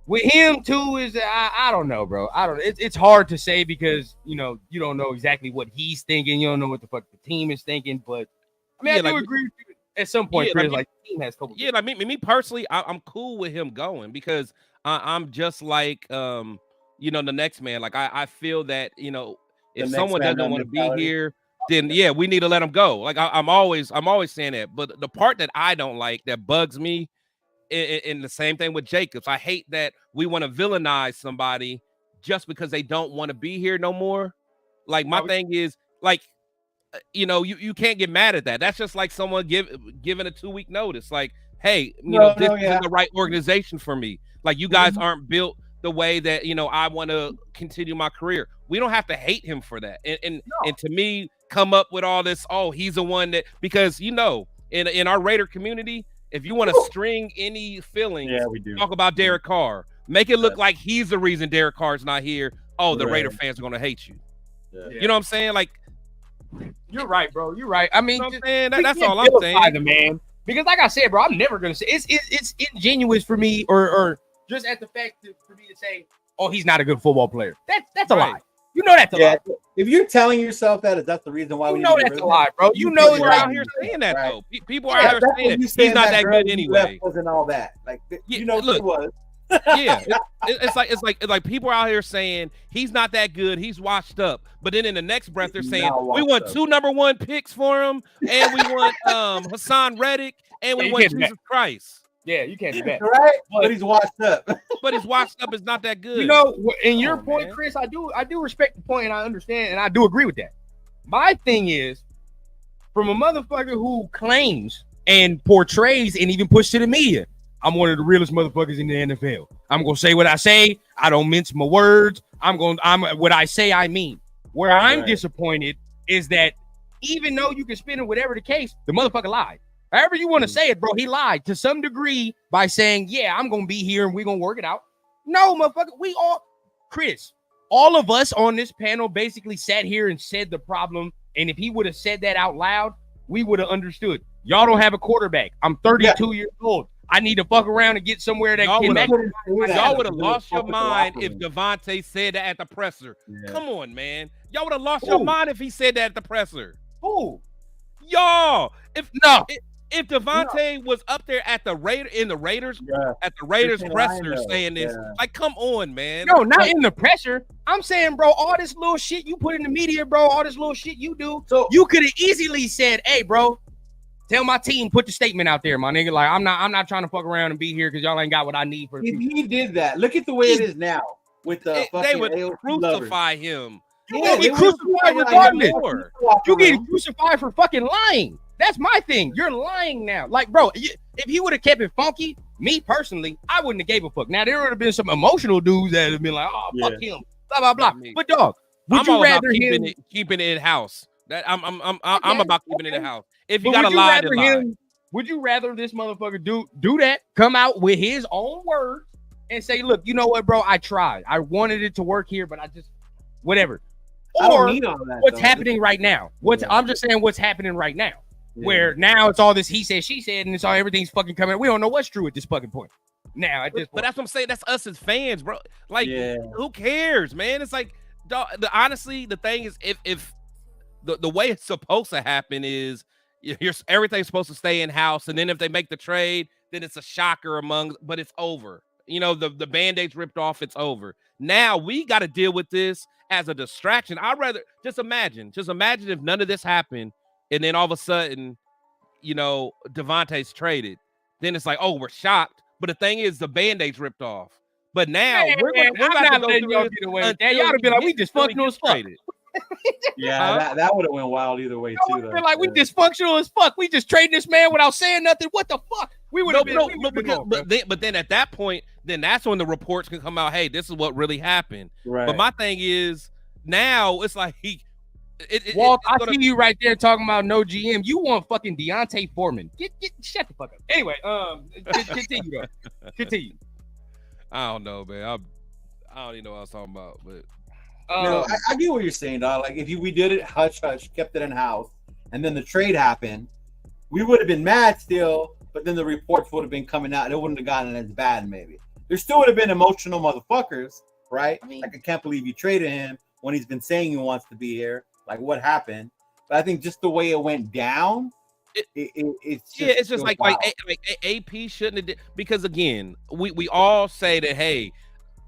with him too, is I don't know, bro. It's hard to say because you don't know exactly what he's thinking. You don't know what the fuck the team is thinking. But I mean, I do agree with you at some point. Chris, the team has couple. Yeah, like me personally, I'm cool with him going because I'm just like the next man. Like I feel that if someone doesn't want to be here, then we need to let him go. Like I'm always saying that. But the part that I don't like, that bugs me, in the same thing with Jacobs, I hate that we want to villainize somebody just because they don't want to be here no more. Like my thing is like, you can't get mad at that. That's just like someone giving a 2-week notice. Like, hey, this isn't the right organization for me. Like you guys aren't built the way that I want to continue my career. We don't have to hate him for that. And to me, come up with all this, he's the one that, because in our Raider community, if you want to string any feelings, we do. Talk about Derek Carr, Make it look like he's the reason Derek Carr's not here. Oh, the Right. Raider fans are gonna hate you. Yeah. You know what I'm saying? Like, You're right, bro. You're right. I mean, you know what I'm just- saying? we That's can't all I'm vilify saying. the man. Because like I said, bro, I'm never gonna say it's ingenuous for me or just at the fact for me to say, oh, he's not a good football player. That's a Right. lie. You know that's a lie. If you're telling yourself that, that's the reason why You we know need to that's get a rid of lie, him. bro. You know People it's are like out here saying that Right. though. People are Yeah, out here that's saying what you it. saying He's not that girl good you anyway. left wasn't all that. Like Yeah, you know look. she was. Yeah, it's like people are out here saying he's not that good, he's washed up, but then in the next breath they're He's saying not we washed want up. 2 number 1 picks for him, and we want Hassan Reddick, and we Yeah, you want can't do that. Jesus Christ. Yeah, you can't do that. Right? But- But he's washed up. But his washed up is not that good. You know, in your on, point, man. Chris, I do respect the point, and I understand, and I do agree with that. My thing is, from a motherfucker who claims and portrays and even push to the media, I'm one of the realest motherfuckers in the NFL. I'm gonna say what I say. I don't mince my words. I'm what I say, I mean. Where I'm Right. disappointed is that even though you can spin it whatever the case, the motherfucker lied. However you want to say it, bro, he lied to some degree by saying, yeah, I'm gonna be here and we're gonna work it out. No, motherfucker, Chris, all of us on this panel basically sat here and said the problem. And if he would have said that out loud, we would have understood. Y'all don't have a quarterback. I'm 32 years old. I need to fuck around and get somewhere that Y'all can would've- Y'all would have Dude, lost your fuck with the mind locker if room. Devontae said that at the presser. Yeah. Come on, man. Y'all would have lost your Who? mind if he said that at the presser. Ooh, Y'all, if Devontae No. was up there at the Raiders Yeah. at the Raiders Freaking presser Orlando, saying this, yeah. like, come on, man. no, not in the pressure. I'm saying, bro, all this little shit you put in the media, bro, all this little shit you do, So you could have easily said, hey, bro, tell my team, put the statement out there, my nigga. Like, I'm not trying to fuck around and be here because y'all ain't got what I need for the if future. he did that, look at the way it is now with the They fucking would AOC lovers. crucify him. You Yeah, gonna they get would crucified crucify him regardless. more. You getting crucified for fucking lying. That's my thing. You're lying now. Like, bro, if he would have kept it funky, me personally, I wouldn't have gave a fuck. Now, there would have been some emotional dudes that have been like, oh, fuck him, blah, blah, blah. Not me. But, dog, would I'm you all about rather him? keeping it in house. That I'm Okay, about keeping it in okay. house. If But you gotta would you lie, rather then lie. him? Would you rather this motherfucker do that? Come out with his own words and say, "Look, you know what, bro? I tried. I wanted it to work here, but I just whatever." I don't Or need all that, what's though. happening right now? I'm just saying what's happening right now. Yeah. Where now it's all this he said, she said, and it's all everything's fucking coming. We don't know what's true at this fucking point. Now at this But point, that's what I'm saying. That's us as fans, bro. Like, Yeah. who cares, man? It's like, honestly, the thing is, if the way it's supposed to happen is everything's supposed to stay in house, and then if they make the trade, then it's a shocker but it's over. You know, the band-aid's ripped off, it's over. Now we got to deal with this as a distraction. I'd rather just imagine if none of this happened, and then all of a sudden, you know, Devontae's traded. Then it's like, oh, we're shocked. But the thing is, the band-aid's ripped off. But now Man, we're I'm about to not go letting through y'all this get away with that. until Y'all would be like, we until he dysfunctional gets as fuck. traded. Yeah, Huh? that would have went wild either way I too. would though. feel like we dysfunctional as fuck. We just trading this man without saying nothing. What the fuck? We would have been. But then at that point, then that's when the reports can come out. Hey, this is what really happened. Right. But my thing is, now it's like Walt, I gonna- see you right there talking about no GM. You want fucking Deontay Foreman. Shut the fuck up. Anyway, continue though. Continue. I don't know, man. I don't even know what I was talking about, but No, I get what you're saying, dog. Like if we did it hush hush, kept it in house, and then the trade happened, we would have been mad still. But then the reports would have been coming out. It wouldn't have gotten as bad. Maybe there still would have been emotional motherfuckers, right? Like I can't believe you traded him when he's been saying he wants to be here. Like what happened? But I think just the way it went down, it's just like AP shouldn't have did, because again, we all say that, hey,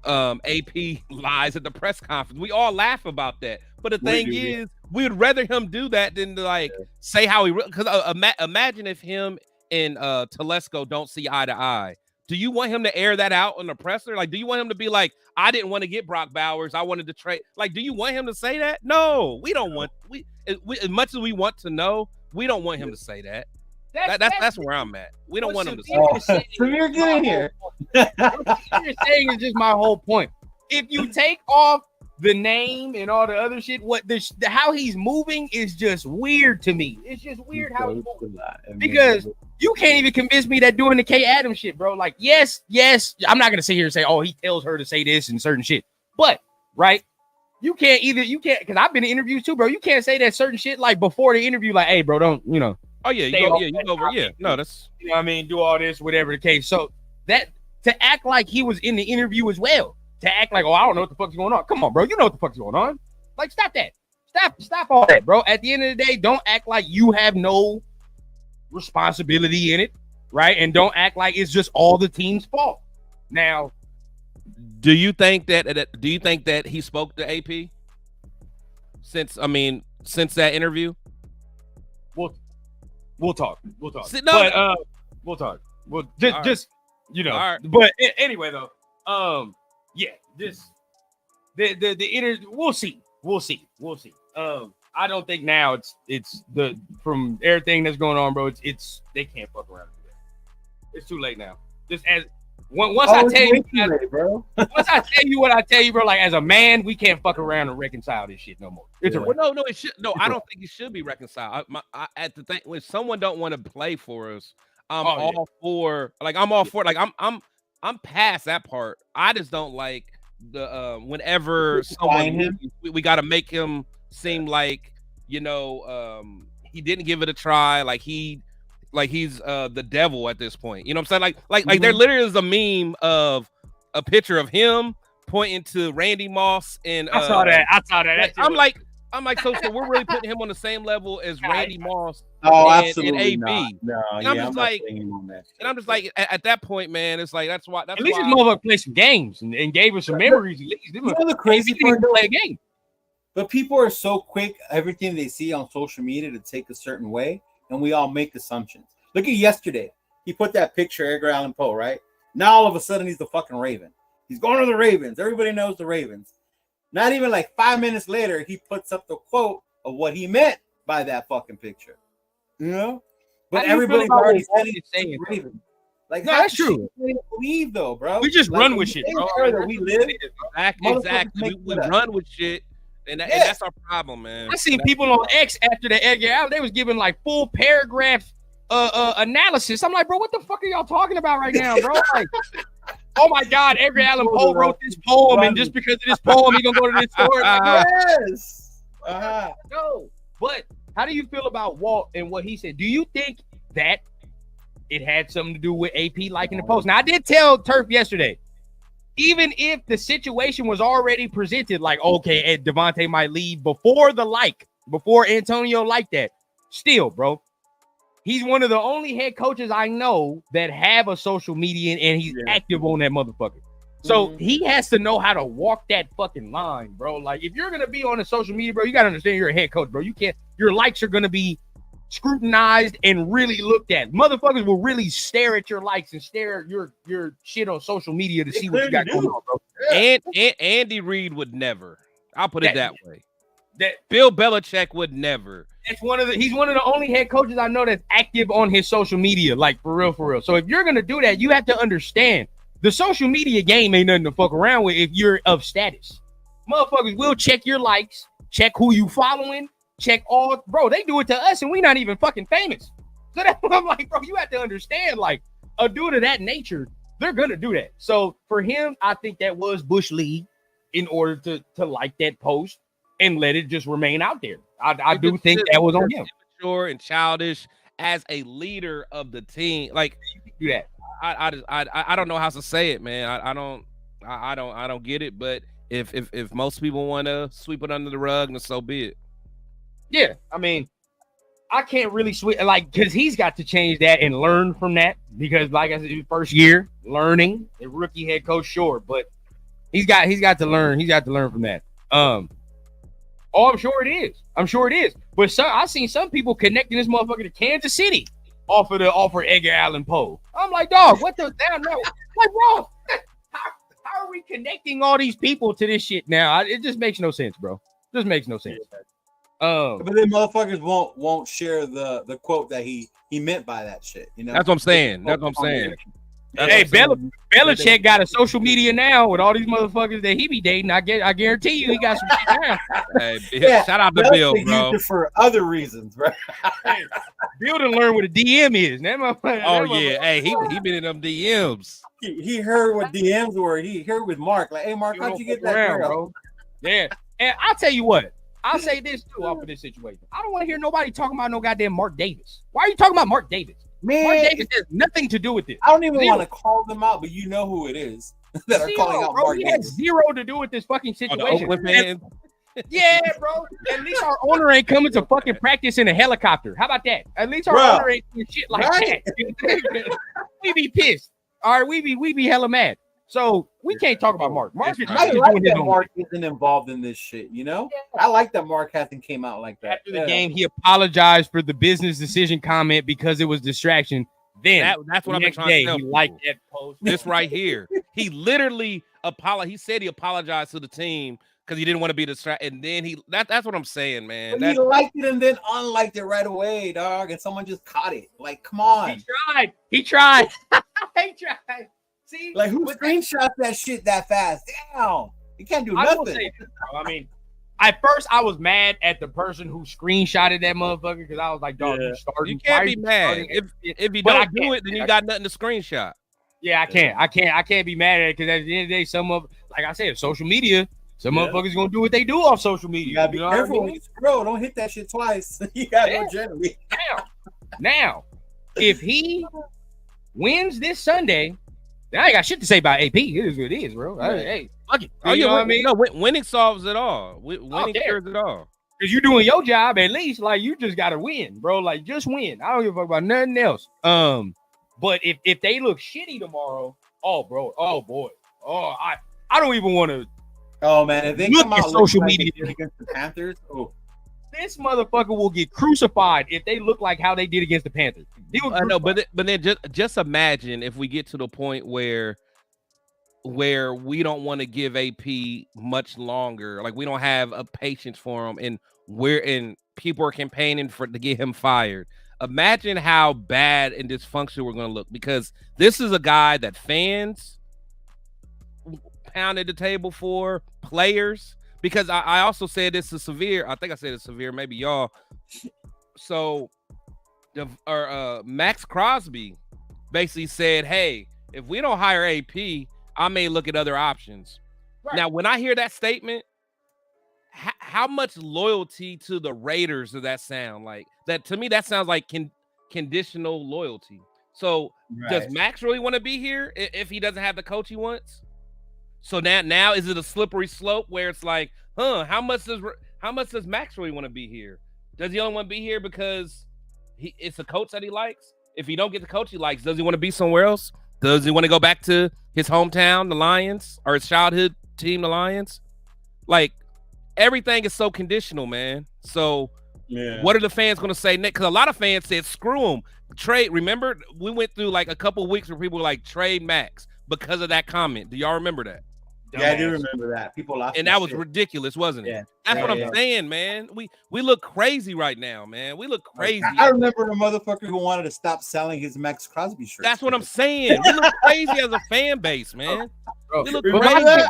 AP lies at the press conference. We all laugh about that. But the thing is, we would rather him do that than to say how he, because imagine if him and Telesco don't see eye to eye. Do you want him to air that out on the presser? Like, do you want him to be like, I didn't want to get Brock Bowers, I wanted to trade? Like, do you want him to say that? No, we don't want. We as much as we want to know, we don't want him to say that. That's where I'm at. We don't want him to say that. Samir, get in here. What you're saying is just my whole point. If you take off the name and all the other shit, how he's moving is just weird to me. It's just weird how he's moving. Because You can't even convince me that doing the K Adams shit, bro. Like, yes, I'm not gonna sit here and say, oh, he tells her to say this and certain shit. But right, you can't because I've been in interviews too, bro. You can't say that certain shit like before the interview, like, hey, bro, don't Oh yeah, you go over. Yeah, no, that's you know what I mean. Do all this, whatever the case. So that to act like he was in the interview as well, to act like, oh, I don't know what the fuck's going on. Come on, bro, you know what the fuck's going on. Like, stop that. Stop all that, bro. At the end of the day, don't act like you have no responsibility in it, right? And don't act like it's just all the team's fault. Now, do you think that he spoke to AP since that interview? We'll talk. We'll talk. Well, just you know. Right. But anyway, though, yeah, this the we'll see. I don't think now it's from everything that's going on, bro. It's they can't fuck around with that. It's too late now. Just as once I tell you, bro. Once I tell you what I tell you, bro, like as a man, we can't fuck around and reconcile this shit no more. It's it should. No, I don't think it should be reconciled. At the thing when someone don't want to play for us, I'm all for. Like I'm all for. Like I'm past that part. I just don't like the whenever someone we got to make him seem like he didn't give it a try, like he's the devil at this point. You know what I'm saying? Like there literally is a meme of a picture of him pointing to Randy Moss and I saw that. I'm like so we're really putting him on the same level as Randy Moss. Oh, absolutely and not. AB. No, and I'm just like at that point, man, it's like that's why. At least this motherfucker played some games and gave us some memories. At least you know the crazy part, play a game. But people are so quick, everything they see on social media to take a certain way, and we all make assumptions. Look at yesterday. He put that picture, Edgar Allan Poe, right? Now all of a sudden he's the fucking Raven. He's going to the Ravens. Everybody knows the Ravens. Not even like 5 minutes later, he puts up the quote of what he meant by that fucking picture. You know? But everybody's already saying Raven. Like, no, that's true. Believe though, bro. We just run with shit, bro. That we live. Exactly. We run with shit. And that's our problem, man. I seen people on X after the Edgar Allan, they was giving like full paragraph analysis. I'm like, bro, what the fuck are y'all talking about right now, bro? Like, oh my God, Edgar Allan Poe wrote this poem, and just because of this poem, he gonna go to this store. Like, yes. No, but how do you feel about Walt and what he said? Do you think that it had something to do with AP liking the post? Now, I did tell Turf yesterday, even if the situation was already presented, like, okay, Devontae might leave before Antonio liked that, still, bro, he's one of the only head coaches I know that have a social media and he's active on that motherfucker. So he has to know how to walk that fucking line, bro. Like, if you're gonna be on the social media, bro, you gotta understand you're a head coach, bro. Your likes are gonna be scrutinized and really looked at. Motherfuckers will really stare at your likes and stare at your shit on social media to see what you got going on, bro. And Andy Reid would never. I'll put it that way. That Bill Belichick would never. He's one of the only head coaches I know that's active on his social media, like for real. So if you're gonna do that, you have to understand the social media game ain't nothing to fuck around with if you're of status. Motherfuckers will check your likes, check who you following, check all, bro. They do it to us, and we not even fucking famous. So that's what I'm like, bro. You have to understand, like, a dude of that nature, they're gonna do that. So for him, I think that was Bush League in order to like that post and let it just remain out there. I do think that was on him. Mature and childish as a leader of the team, like do that. I don't know how to say it, man. I don't get it. But if most people want to sweep it under the rug, then so be it. Yeah, I mean, I can't really sweep because he's got to change that and learn from that because, like I said, first year learning, a rookie head coach, sure, but he's got to learn. He's got to learn from that. Oh, I'm sure it is. But I've seen some people connecting this motherfucker to Kansas City off of Edgar Allan Poe. I'm like, dog, what the damn no? Like, bro, how are we connecting all these people to this shit now? It just makes no sense, bro. It just makes no sense. But then motherfuckers won't share the quote that he meant by that shit. You know, that's what I'm saying. Hey, Belichick got a social media now with all these motherfuckers that he be dating. I guarantee you, he got some shit now. Hey, shout out to Bill, bro. Used it for other reasons, bro. Hey, Bill done learn what a DM is. That Yeah. Hey, he been in them DMs. He heard what DMs were. He heard with Mark. Like, hey, Mark, how'd you get that girl? Bro? Yeah. And I'll tell you what. I'll say this too off of this situation. I don't want to hear nobody talking about no goddamn Mark Davis. Why are you talking about Mark Davis? Man, Mark Davis has nothing to do with this. I don't even want to call them out, but you know who it is that are calling out Mark Davis. He has zero to do with this fucking situation. Fans. Yeah, bro. At least our owner ain't coming to fucking practice in a helicopter. How about that? At least our owner ain't doing shit like that. We be pissed. All right, we be hella mad. So we can't talk about Mark. I like that Mark isn't involved in this shit, you know? Yeah. I like that Mark hasn't came out like that. After the game, he apologized for the business decision comment because it was distraction. Then that's what I'm trying to tell you. He liked that post. This right here. He literally he said he apologized to the team because he didn't want to be distracted. And then that's what I'm saying, man. He liked it and then unliked it right away, dog. And someone just caught it. Like, come on. He tried. He tried. See, like who screenshots that shit that fast? Damn, you can't do nothing. I mean, at first I was mad at the person who screenshotted that motherfucker because I was like, "Dog, you can't be mad if you don't do it, then you got nothing to screenshot." Yeah, I can't be mad at it because at the end of the day, some of, like I said, social media. Some motherfuckers gonna do what they do off social media. You gotta be careful when you scroll. Don't hit that shit twice. You gotta go gently. Now, if he wins this Sunday. I ain't got shit to say about AP. It is what it is, bro. Hey, fuck it. Oh, you know what I mean? No, winning solves it all. Winning cures it all. Because you're doing your job, at least. Like, you just got to win, bro. Like, just win. I don't give a fuck about nothing else. But if they look shitty tomorrow, boy. I don't even want to. Oh, man. If they look come out at social media against the Panthers, this motherfucker will get crucified if they look like how they did against the Panthers. I know, but then just imagine if we get to the point where we don't want to give AP much longer, like we don't have a patience for him, and people are campaigning to get him fired. Imagine how bad and dysfunctional we're going to look, because this is a guy that fans pounded the table for, players. Because I also said this is severe. I think I said it's severe, maybe y'all. So, Max Crosby basically said, hey, if we don't hire AP, I may look at other options. Right. Now, when I hear that statement, how much loyalty to the Raiders does that sound like? That to me, that sounds like conditional loyalty. So, does Max really want to be here if he doesn't have the coach he wants? So now is it a slippery slope where it's like, how much does Max really want to be here? Does he only want to be here because it's a coach that he likes? If he don't get the coach he likes, does he want to be somewhere else? Does he want to go back to his hometown, the Lions, or his childhood team, the Lions? Like, everything is so conditional, man. So what are the fans going to say next? Because a lot of fans said, screw him. Trade. Remember, we went through like a couple of weeks where people were like, trade Max because of that comment. Do y'all remember that? Yeah, I do remember that. People lost, and that was ridiculous, wasn't it? Yeah. That's what I'm saying, man. We look crazy right now, man. We look crazy. I remember the motherfucker who wanted to stop selling his Max Crosby shirt. That's what I'm saying. We look crazy as a fan base, man. We look crazy.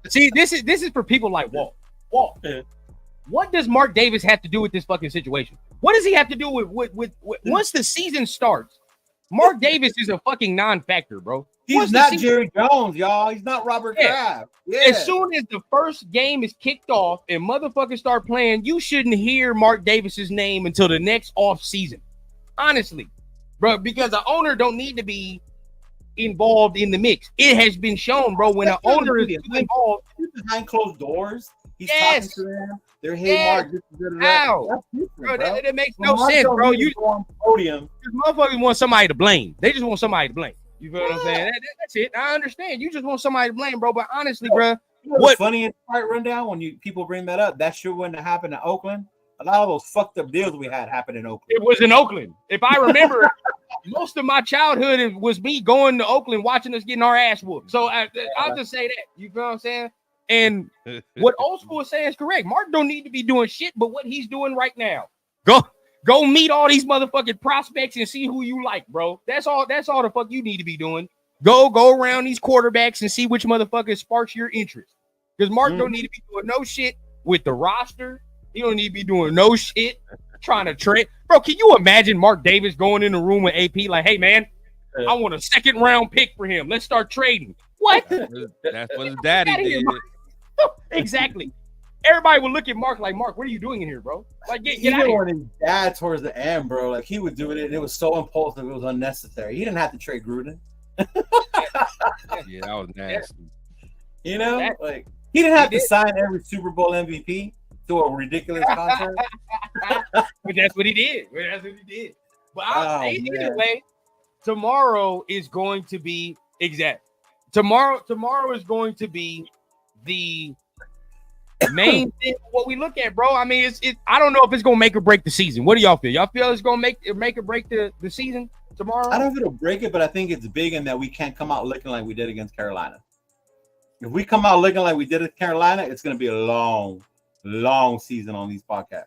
See, this is for people like Walt. What does Mark Davis have to do with this fucking situation? What does he have to do with once the season starts? Mark Davis is a fucking non-factor, bro. He's not Jerry Jones, y'all. He's not Robert Kraft. Yeah. As soon as the first game is kicked off and motherfuckers start playing, you shouldn't hear Mark Davis's name until the next off season. Honestly, bro, because the owner don't need to be involved in the mix. It has been shown, bro, when an owner is involved behind closed doors, he's talking to them. They're Mark. Bro, that makes no sense, bro. You on podium. Motherfuckers want somebody to blame. They just want somebody to blame. You feel what I'm saying? That's it. I understand. You just want somebody to blame, bro. But honestly, bro, what's funny in the part rundown when people bring that up, that sure wouldn't have happened in Oakland. A lot of those fucked up deals we had happened in Oakland. It was in Oakland. If I remember, most of my childhood was me going to Oakland, watching us getting our ass whooped. So I'll just say that. You feel what I'm saying? And what old school is saying is correct. Mark don't need to be doing shit, but what he's doing right now. Go meet all these motherfucking prospects and see who you like, bro. That's all the fuck you need to be doing. Go around these quarterbacks and see which motherfucker sparks your interest. Because Mark don't need to be doing no shit with the roster. He don't need to be doing no shit trying to trade. Bro, can you imagine Mark Davis going in the room with AP like, hey, man, I want a 2nd round pick for him. Let's start trading. What? That's what his daddy did. Exactly. Everybody would look at Mark like, Mark, what are you doing in here, bro? Like, get out of here. His dad towards the end, bro. Like, he would do it, and it was so impulsive, it was unnecessary. He didn't have to trade Gruden. Yeah, that was nasty. You know, like he didn't have to sign every Super Bowl MVP to a ridiculous contract. But that's what he did. But I'll say either way, tomorrow is going to be Tomorrow is going to be the main thing what we look at, bro. I mean, I don't know if it's gonna make or break the season. What do y'all feel? Y'all feel it's gonna make or break the season tomorrow? I don't know if it'll break it, but I think it's big in that we can't come out looking like we did against Carolina. If we come out looking like we did at Carolina, it's gonna be a long season on these podcasts.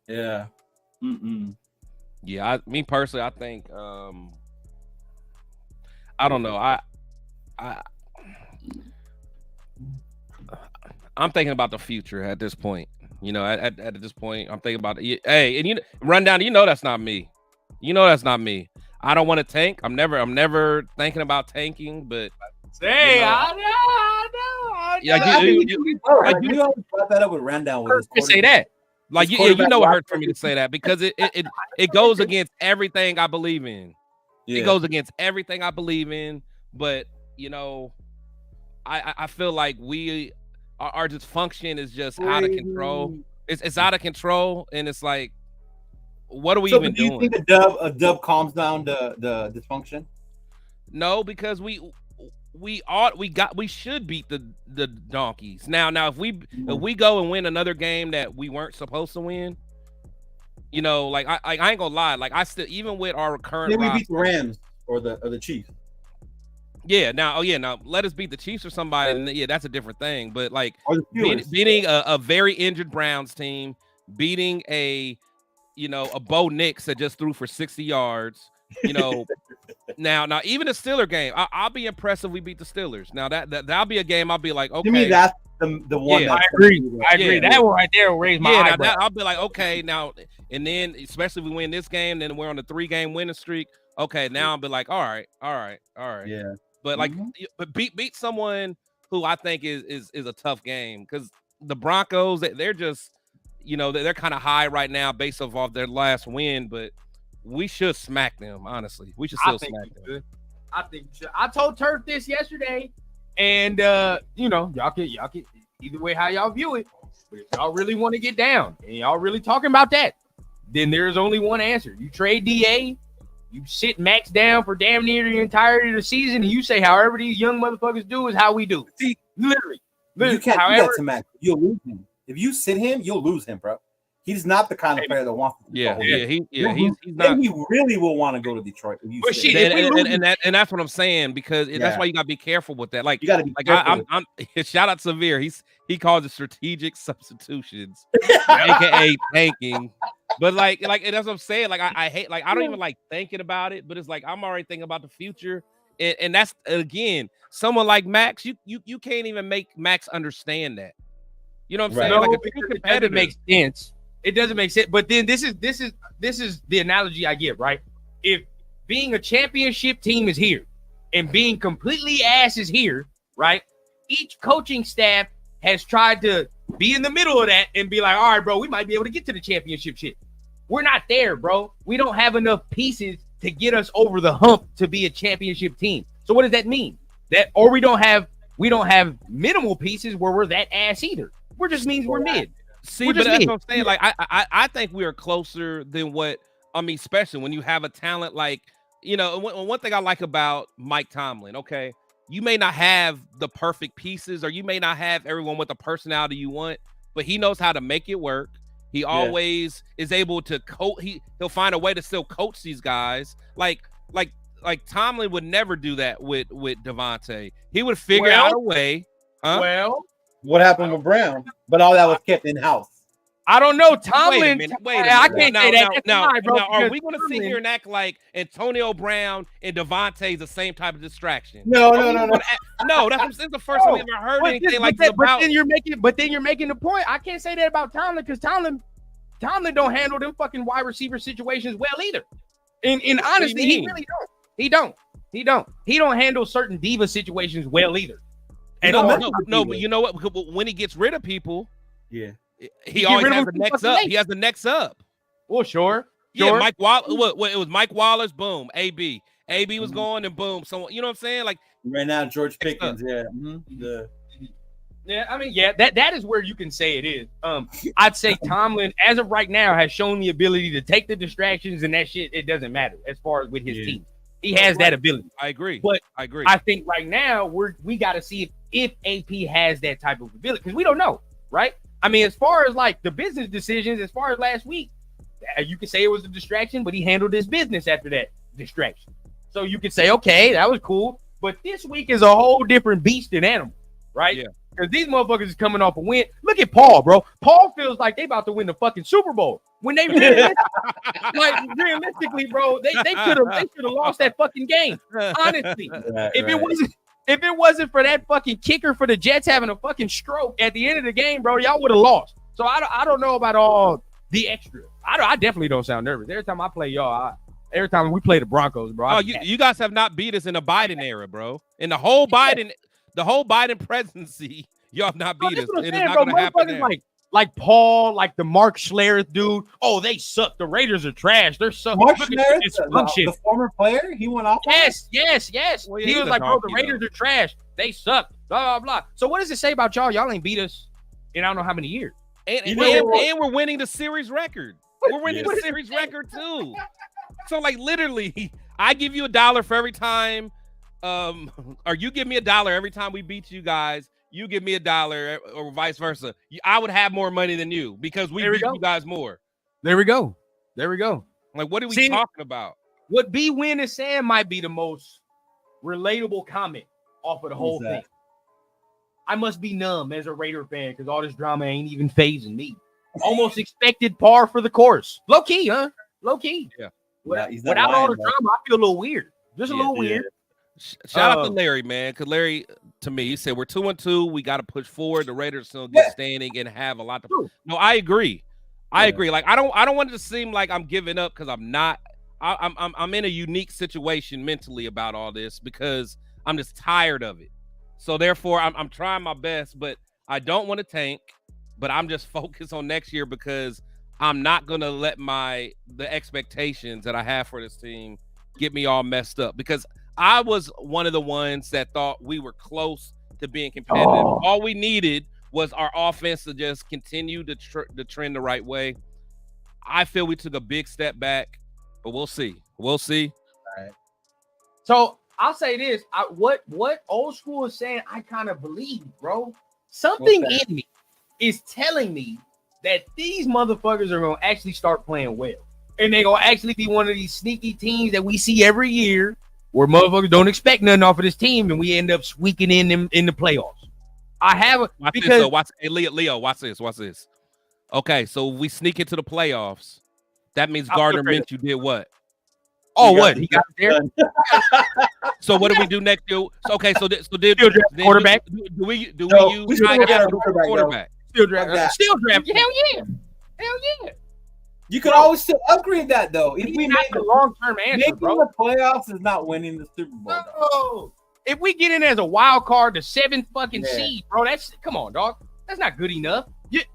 Yeah. Yeah, me personally, I think I don't know. I'm thinking about the future at this point. You know, at this point, I'm thinking about it. Hey, and Rundown, that's not me. That's not me. I don't want to tank. I'm never thinking about tanking, but I know. Yeah, you always brought that up with Rundown with his say that. Like it hurt for me to say that because it goes against everything I believe in. Yeah. It goes against everything I believe in, but I feel like our dysfunction is just out of control. It's out of control, and it's like, what are we even doing? Do you think a dub calms down the dysfunction? No, because we should beat the Donkeys. Now if we go and win another game that we weren't supposed to win, like I ain't gonna lie, like I still, even with our current maybe we beat the Rams or the Chiefs. Yeah, now let us beat the Chiefs or somebody, and that's a different thing. But like beating a very injured Browns team, beating a Bo Nix that just threw for 60 yards, now even the Steelers game, I'll be impressed if we beat the Steelers. Now that'll be a game I'll be like, okay. To me, that's the one. Yeah, I agree. That one right there will raise my eyebrow. I'll be like, okay, now, and then especially if we win this game, then we're on the 3-game winning streak. Okay, now I'll be like, all right. Yeah. But but beat someone who I think is a tough game, because the Broncos, they're just, they're kind of high right now based off their last win, but we should smack them. Honestly, we should still smack them. I think we should. I told Turf this yesterday, and y'all can either way how y'all view it. But if y'all really want to get down and y'all really talking about that, then there's only one answer. You trade DA. You sit Max down for damn near the entirety of the season, and you say however these young motherfuckers do is how we do. See, literally. You can't do that to Max. You'll lose him. If you sit him, you'll lose him, bro. He's not the kind of player that wants to. He's not. He really will want to go to Detroit. If you and that's what I'm saying, because that's why you gotta be careful with that. Like you gotta be careful. I'm shout out Severe. He calls it strategic substitutions, aka tanking. But like that's what I'm saying. Like I hate, like I don't even like thinking about it, but it's like I'm already thinking about the future. And that's, again, someone like Max, you can't even make Max understand that. You know what I'm saying? No, like it doesn't make sense. It doesn't make sense. But then this is the analogy I give, right? If being a championship team is here and being completely ass is here, right? Each coaching staff has tried to be in the middle of that and be like, all right, bro, we might be able to get to the championship shit. We're not there, bro. We don't have enough pieces to get us over the hump to be a championship team. So what does that mean? Or we don't have minimal pieces where we're that ass either. We're just means we're mid. See, but that's what I'm saying. Like I think we are closer than what, I mean, especially when you have a talent like, one thing I like about Mike Tomlin, okay, you may not have the perfect pieces, or you may not have everyone with the personality you want, but he knows how to make it work. He always is able to coach. He'll find a way to still coach these guys. Like Tomlin would never do that with Devontae. He would figure out a way. Huh? Well, what happened with Brown? But all that was kept in house. I don't know. Tomlin. Wait a minute. I can't say that. Now, bro, are we going to sit here and act like Antonio Brown and Devontae is the same type of distraction? No. No, that's the first time I've ever heard anything like that. But then you're making the point. I can't say that about Tomlin because Tomlin don't handle them fucking wide receiver situations well either. And honestly, he really don't. He don't handle certain diva situations well either. No, but you know what? When he gets rid of people, he always has the next up. He has the next up. Well, sure. Yeah, Mike Wallace. It was Mike Wallace. Boom. AB was going and boom. So you know what I'm saying? Like right now, George Pickens. Yeah. Yeah, I mean, that is where you can say it is. I'd say Tomlin, as of right now, has shown the ability to take the distractions and that shit. It doesn't matter as far as with his team. He has that ability. I agree. But I agree. I think right now we got to see if AP has that type of ability because we don't know, right? I mean, as far as like the business decisions, as far as last week, you could say it was a distraction, but he handled his business after that distraction. So you could say, okay, that was cool. But this week is a whole different beast and animal, right? Yeah. Because these motherfuckers is coming off a win. Look at Paul, bro. Paul feels like they about to win the fucking Super Bowl. When they realistically, bro, they could have lost that fucking game. Honestly, if it wasn't for that fucking kicker for the Jets having a fucking stroke at the end of the game, bro, y'all would have lost. So I don't know about all the extra. I definitely don't sound nervous. Every time I play y'all, every time we play the Broncos, bro. You guys have not beat us in the Biden era, bro. In the whole Biden. The whole Biden presidency, y'all have not beat us. It is not going to happen. Like Paul, like the Mark Schlereth dude. Oh, they suck. The Raiders are trash. They're suck. Mark Schlereth, the former player, he went off. Yes. Well, he was like, bro, the Raiders are trash. They suck. Blah, blah, blah. So what does it say about y'all? Y'all ain't beat us in I don't know how many years. And we're winning the series record. We're winning the series record too. So like literally, I give you $1 for every time. Or you give me $1 every time we beat you guys. You give me $1 or vice versa. I would have more money than you because we beat you guys more. There we go. Like, what are we talking about? What B Win is saying might be the most relatable comment off of the whole thing. I must be numb as a Raider fan because all this drama ain't even phasing me. Almost expected par for the course. Low key, huh? Low key. Yeah. Without all the drama, I feel a little weird. Just a little weird. Shout out to Larry, man. Because Larry, to me, he said we're 2-2. We got to push forward. The Raiders still get standing and have a lot to. No, I agree. I agree. Like I don't want it to seem like I'm giving up because I'm not. I'm in a unique situation mentally about all this because I'm just tired of it. So therefore, I'm trying my best, but I don't want to tank. But I'm just focused on next year because I'm not gonna let the expectations that I have for this team get me all messed up because I was one of the ones that thought we were close to being competitive. All we needed was our offense to just continue to trend the right way. I feel we took a big step back, but we'll see. We'll see. All right. So I'll say this: what old school is saying, I kind of believe, bro. Something in me is telling me that these motherfuckers are gonna actually start playing well, and they're gonna actually be one of these sneaky teams that we see every year. Where motherfuckers don't expect nothing off of this team, and we end up squeaking in the playoffs. Leo, watch this. Okay, so we sneak into the playoffs. That means Gardner Minshew did what? He got there. So what do we do next year? So did quarterback? Do we use quarterback? Still draft. Hell yeah. You could always still upgrade that though. If we make the long-term answer, making bro. the playoffs is not winning the Super Bowl. No. If we get in as a wild card, the 7th fucking seed, bro, come on, dog. That's not good enough.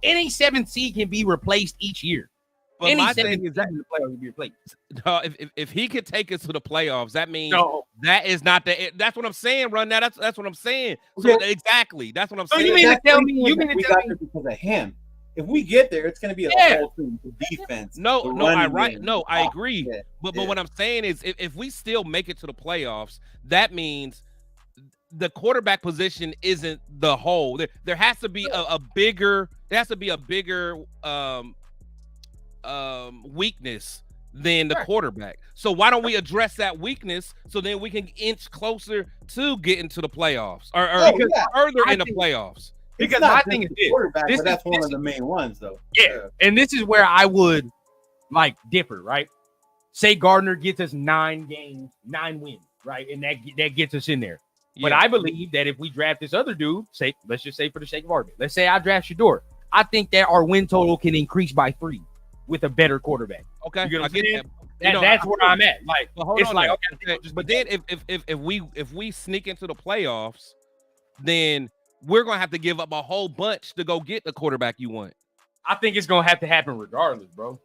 Any 7th seed can be replaced each year. But any my thing is that in the playoffs can be replaced. No, if he could take us to the playoffs, that means that is not that's what I'm saying, Run. Now that's what I'm saying. So exactly, that's what I'm saying. You mean to tell me because of him? If we get there, it's going to be a whole team, the defense. I agree. But what I'm saying is, if we still make it to the playoffs, that means the quarterback position isn't the whole. There has to be a bigger. There has to be a bigger weakness than the quarterback. So why don't we address that weakness so then we can inch closer to getting to the playoffs or further in the playoffs? Because my thing is this. But that's one of the main ones, though. Yeah, and this is where I would like differ, right? Say Gardner gets us 9 games, 9 wins, right? And that gets us in there. Yeah. But I believe that if we draft this other dude, say, let's just say for the sake of argument, let's say I draft Shedeur, I think that our win total can increase by 3 with a better quarterback. Okay, you I get that. That's where I'm at. Like, it's like, okay, but then if we sneak into the playoffs, then we're gonna have to give up a whole bunch to go get the quarterback you want. I think it's gonna have to happen regardless, bro.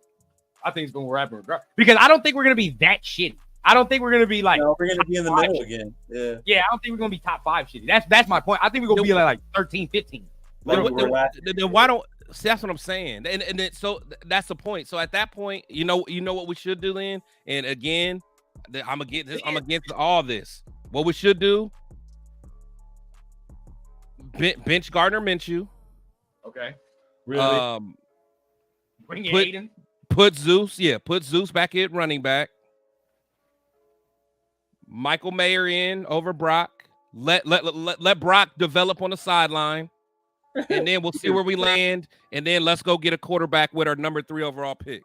I think it's gonna happen regardless because I don't think we're gonna be that shitty. I don't think we're gonna be like we're gonna be in the middle again. Yeah, I don't think we're gonna be top 5 shitty. That's my point. I think we're gonna be like 13, 15. Then why don't see? That's what I'm saying. And then so that's the point. So at that point, you know what we should do then. And again, I'm against all this. What we should do: bench Gardner Minshew. Okay. Really? Bring in Aiden. Put Zeus back at running back. Michael Mayer in over Brock. Let Brock develop on the sideline. And then we'll see where we land. And then let's go get a quarterback with our number 3 overall pick.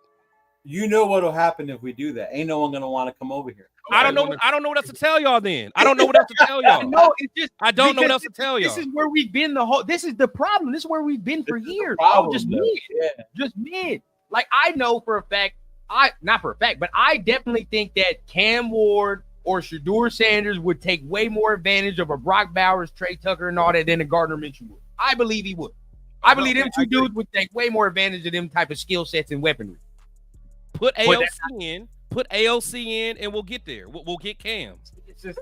You know what'll happen if we do that. Ain't no one gonna want to come over here. I don't know what else to tell y'all then. I don't know what else to tell y'all. No, it's just I don't know what else to tell y'all. This is where we've been this is the problem. This is where we've been for years. Just mid. Like I know for a fact, not for a fact, but I definitely think that Cam Ward or Shedeur Sanders would take way more advantage of a Brock Bowers, Trey Tucker, and all that than a Gardner Minshew would. I believe he would. I believe them two dudes would take way more advantage of them type of skill sets and weaponry. Put AOC in, and we'll get there. We'll get Cam. I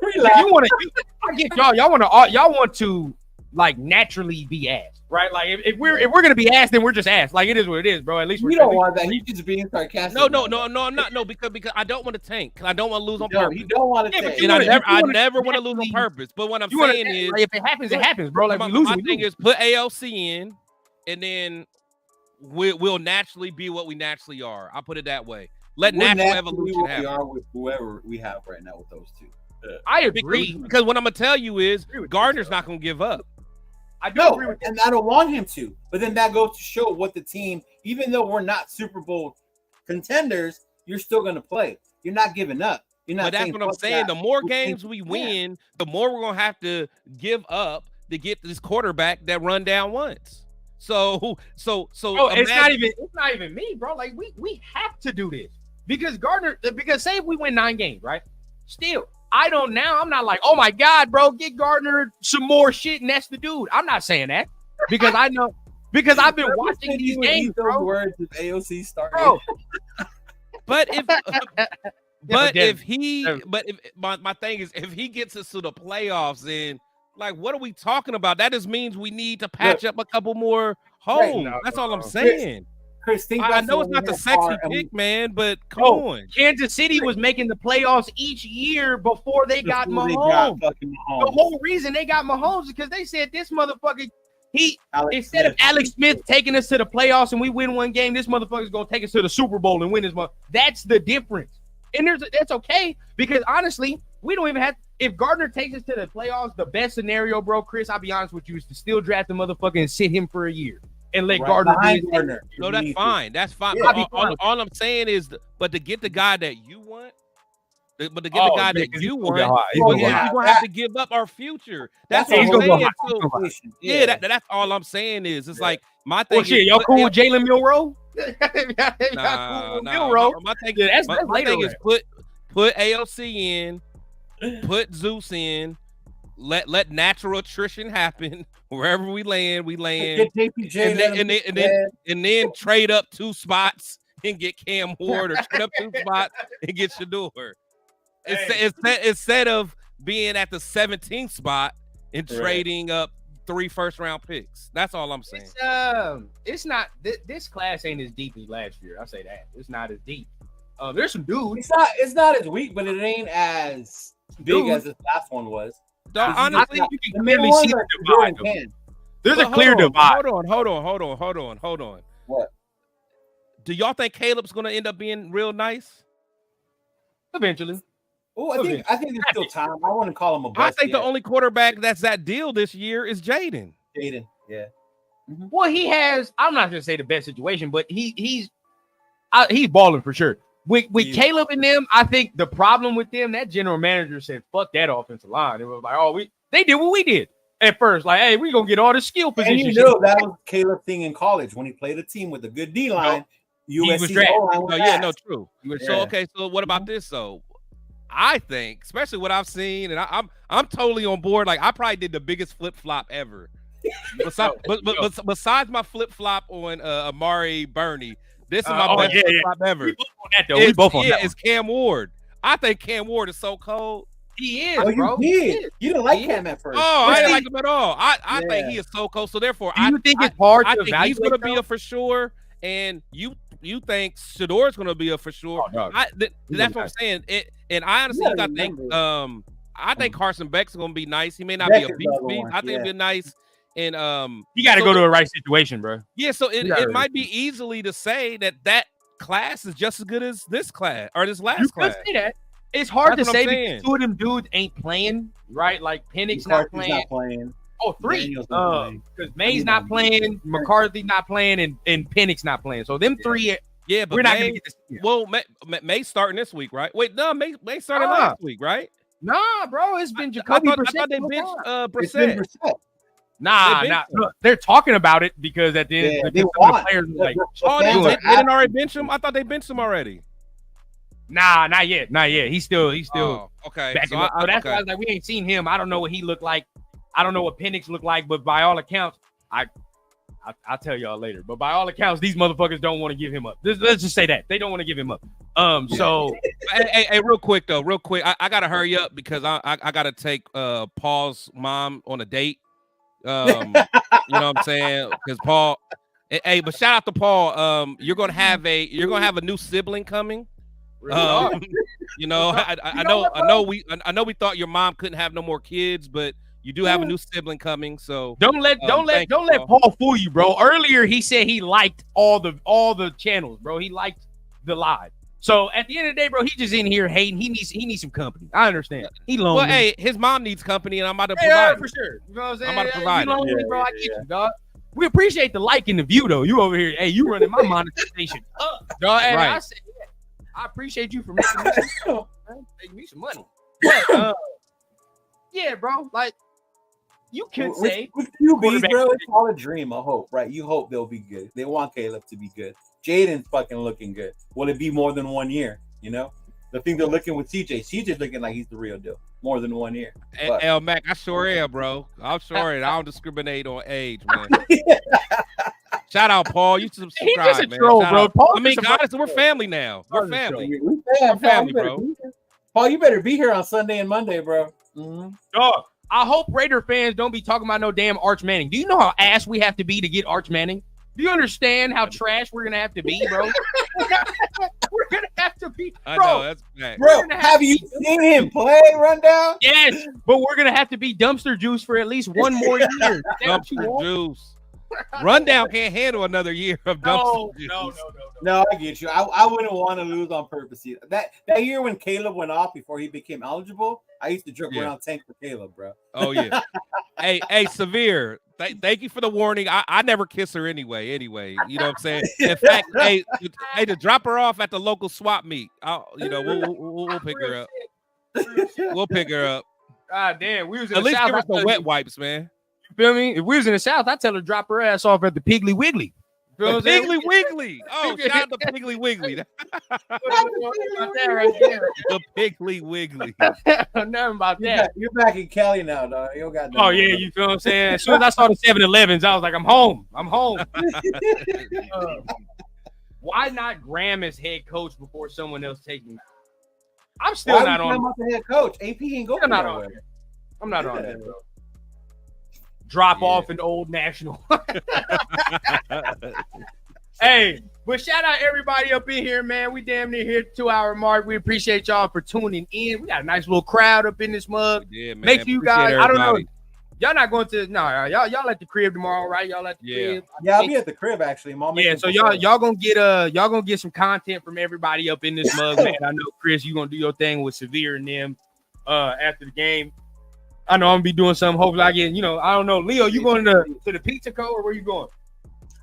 get y'all. Y'all want to like naturally be asked, right? Like if we're gonna be asked, then we're just asked. Like it is what it is, bro. At least we don't want that. He's just being sarcastic. No, I'm not. No, because I don't want to tank. I don't want to lose on purpose. You don't want to tank. And I never want to lose on purpose. But what I'm saying is, if it happens, it happens, bro. Like my thing is put ALC in, and then we'll naturally be what we naturally are. I'll put it that way. Let natural evolution happen. We are with whoever we have right now with those two. I agree because what I'm gonna tell you is Gardner's not gonna give up. I do agree with that. And I don't want him to. But then that goes to show what the team, even though we're not Super Bowl contenders, you're still going to play. You're not giving up. You're not. But that's what I'm saying. The more games we win, the more we're going to have to give up to get this quarterback that run down once. So it's not even me, bro. Like we have to do this because say if we win 9 games, right? Still. I'm not like, oh my God, bro, get Gardner some more shit, and that's the dude. I'm not saying that because I know because I've been watching these games, bro. Words with AOC started. Bro. But if my thing is if he gets us to the playoffs, then like what are we talking about? That just means we need to patch up a couple more holes. That's all I'm saying. Chris, I know it's not the sexy pick, man, but come on. Kansas City was making the playoffs each year before they got Mahomes. The whole reason they got Mahomes is because they said this motherfucker, instead of Alex Smith taking us to the playoffs and we win 1 game, this motherfucker's going to take us to the Super Bowl and win this month. That's the difference. And that's okay because honestly, we don't even have – if Gardner takes us to the playoffs, the best scenario, bro, Chris, I'll be honest with you, is to still draft the motherfucker and sit him for a year. And let Gardner be Gardner. No, that's fine. That's fine. Yeah, all I'm saying is, but to get the guy that you want, you're going to have to give up our future. That's what I'm saying. That's all I'm saying is, it's like my thing. Y'all cool with Jalen Milroe? My thing is put AOC in, put Zeus in. Let natural attrition happen wherever we land. And then trade up 2 spots and get Cam Ward, or trade up 2 spots and get Shedeur. Instead of being at the 17th spot and trading up 3 first-round picks. That's all I'm saying. It's not. This class ain't as deep as last year. I say that it's not as deep. There's some dudes. It's not as weak, but it ain't as big as this last one was. Honestly, you can clearly see the divide. There's a clear divide. Hold on. What? Do y'all think Caleb's going to end up being real nice? Eventually. Oh, I think there's still time. I want to call him a bust. I think the only quarterback that's that deal this year is Jaden. Yeah. Mm-hmm. Well, he has. I'm not gonna say the best situation, but he's balling for sure. With Caleb and them, I think the problem with them, that general manager said, "Fuck that offensive line." It was like, they did what we did at first. Like, hey, we gonna get all the skill positions. And you know that was Caleb thing in college when he played a team with a good D line. USC line true. So what about this though? I think, especially what I've seen, and I'm totally on board. Like I probably did the biggest flip flop ever. Besides my flip flop on Amari Burney, this is my best flip flop ever. We both on that. It's Cam Ward. I think Cam Ward is so cold. He is, bro. You didn't like Cam at first. Oh, I didn't like him at all. I think he is so cold. So therefore, I think it's hard to think he's going to be a for sure, and you think Shador is going to be a for sure. Oh, that's what I'm saying. And I honestly think I think Carson Beck's going to be nice. He may not be a beast. I think it'll be nice. And you got to go to the right situation, bro. Yeah, so it might be easily to say that class is just as good as this class or this last class. You could say that. It's hard to say because two of them dudes ain't playing, right? Like Penix not playing. Oh, three. Because May's not playing, McCarthy not playing, and Penix not playing. So them three. Yeah, but we're not going to get this. Well, May's starting this week, right? Wait, no, May started last week, right? Nah, bro, it's been Jacoby Brissett. I thought they benched Brissett. Nah. Look, they're talking about it because at the end, the players are like, they didn't already bench him. I thought they benched him already. Nah, not yet. He's still okay. Backing up. So that's why I was like, we ain't seen him. I don't know what he looked like. I don't know what Penix looked like, but by all accounts, I'll tell y'all later. But by all accounts, these motherfuckers don't want to give him up. Let's just say that they don't want to give him up. So hey, real quick. I gotta hurry up because I gotta take Paul's mom on a date. You know what I'm saying? Because Paul. Hey, but shout out to Paul. You're gonna have a new sibling coming. You know, I know we thought your mom couldn't have no more kids, but you do have a new sibling coming. So don't let Paul fool you, bro. Earlier he said he liked all the channels, bro. He liked the live. So at the end of the day, bro, he just in here hating. He needs some company. I understand. He lonely. Well, hey, his mom needs company, and I'm about to provide for sure. You know what I'm saying? I'm about to provide. You lonely, bro. I get you, dog. We appreciate the like and the view, though. You over here, hey, you running my monetization up, dog. And right. I said, I appreciate you for making me some money. But, yeah, bro. Like you can say with QBs, bro, it's all a dream. I hope, right? You hope they'll be good. They want Caleb to be good. Jaden's fucking looking good. Will it be more than 1 year? You know, the thing they're looking with CJ. CJ's looking like he's the real deal. More than 1 year. L Mac, I sure am, bro. I'm sure I don't discriminate on age, man. Shout out, Paul. You subscribe, He's just a man. troll, Shout bro. out. Paul, I mean, honestly, we're family now. We're family. We're family, bro. Paul, you better be here on Sunday and Monday, bro. Mm-hmm. Dog, I hope Raider fans don't be talking about no damn Arch Manning. Do you know how ass we have to be to get Arch Manning? Do you understand how trash we're gonna have to be, bro? We're gonna have to be, bro. I know that's bad. Bro, have you seen him play, Rundown? Yes, but we're gonna have to be dumpster juice for at least one more year. Dumpster juice. Rundown can't handle another year of dumpster juice. No, I get you. I wouldn't want to lose on purpose either. That year when Caleb went off before he became eligible, I used to drip around tank for Caleb, bro. Oh yeah. hey, Severe. Thank you for the warning. I never kiss her anyway. You know what I'm saying? In fact, hey, to drop her off at the local swap meet. We'll pick her up. We'll pick her up. God damn, we was in at the least South. give her some wet wipes, man. You feel me? If we was in the South, I'd tell her to drop her ass off at the Piggly Wiggly. Piggly Wiggly. Oh, shout out to Piggly Wiggly. The Piggly Wiggly. Nothing about that. You're back in Cali now, dog. You don't got. Oh yeah, you feel what I'm saying? As soon as I saw the 7-Elevens, I was like, I'm home. Why not Graham as head coach before someone else takes him? I'm still not on. The head coach. AP ain't going. I'm not on that, bro. Drop off an Old National. Hey, but shout out everybody up in here, man. We damn near hit the 2-hour mark. We appreciate y'all for tuning in. We got a nice little crowd up in this mug. Yeah, man. Make sure you guys, I don't know. Y'all not going to y'all at the crib tomorrow, right? Y'all at the crib. Yeah, I'll be at the crib actually. Mom. Yeah, so y'all gonna get some content from everybody up in this mug, man. I know Chris, you gonna do your thing with Severe and them after the game. I know I'm gonna be doing something. Hopefully, I get I don't know. Leo, you going to the Pizza Co or where you going?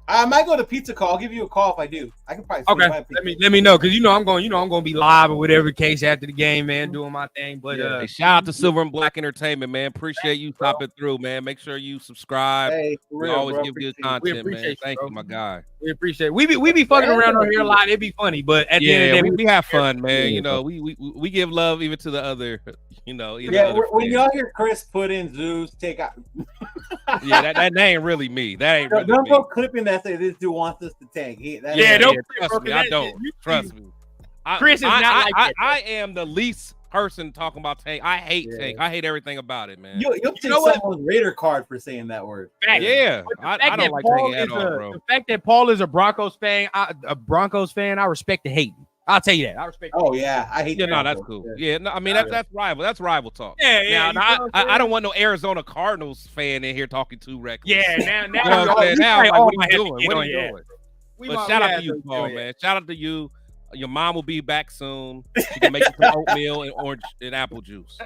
I might go to Pizza Call. I'll give you a call if I do. I can probably okay. Let me know because I'm gonna be live or whatever case after the game, man, doing my thing. But hey, shout out to Silver and Black Entertainment, man. Appreciate you stopping through, man. Make sure you subscribe. Hey, we real, always bro, give good content, man. Thank you, my guy. We appreciate it. We be fucking around on here a lot. It'd be funny, but at the end of the day, we have fun, man. We give love even to the other, when y'all hear Chris put in Zeus, take out. that ain't really me. That ain't really don't me. go clipping that say this dude wants us to tank. Trust me. I don't. Trust me. Chris is not like that. I am the least person talking about tank. I hate tank. I hate everything about it, man. You'll take someone's Raider card for saying that word. I don't like tank at all, bro. The fact that Paul is a Broncos fan, I respect the hate. I'll tell you that. I respect. Oh yeah, I hate. No, that's cool. Yeah, no, I mean that's rival. That's rival talk. Yeah. Now, I don't want no Arizona Cardinals fan in here talking too reckless. Yeah, now what are you doing? What are you doing? But shout out to you, Paul, man. Shout out to you. Your mom will be back soon. She can make you some oatmeal and orange and apple juice.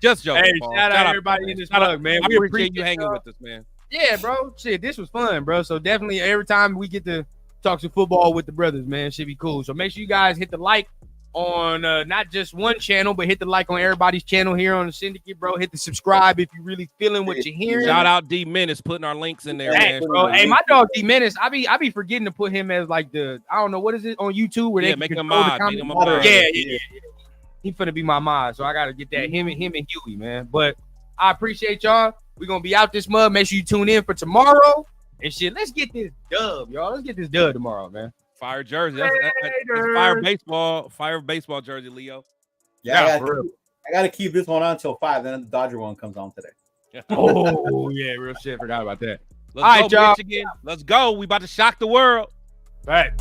Just joking, hey, Paul. Shout out everybody in this plug, man. We appreciate you hanging with us, man. Yeah, bro. Shit, this was fun, bro. So definitely every time we get to talk some football with the brothers, man, should be cool. So make sure you guys hit the like on not just one channel, but hit the like on everybody's channel here on the Syndicate, bro. Hit the subscribe if you're really feeling what you're hearing. Shout out D Menace putting our links in there, man. Bro. Hey, my dog D Menace, I be forgetting to put him as like I don't know, what is it on YouTube where they make him mod. Yeah. He finna be my mod, so I gotta get that him and Huey, man. But I appreciate y'all. We're gonna be out this month. Make sure you tune in for tomorrow. And shit, let's get this dub, y'all. Let's get this dub tomorrow, man. Fire jersey. That's fire baseball jersey, Leo. Yeah, I gotta keep this one on until 5. Then the Dodger one comes on today. Oh yeah, real shit. Forgot about that. Let's go, y'all. Michigan. Let's go. We about to shock the world. All right.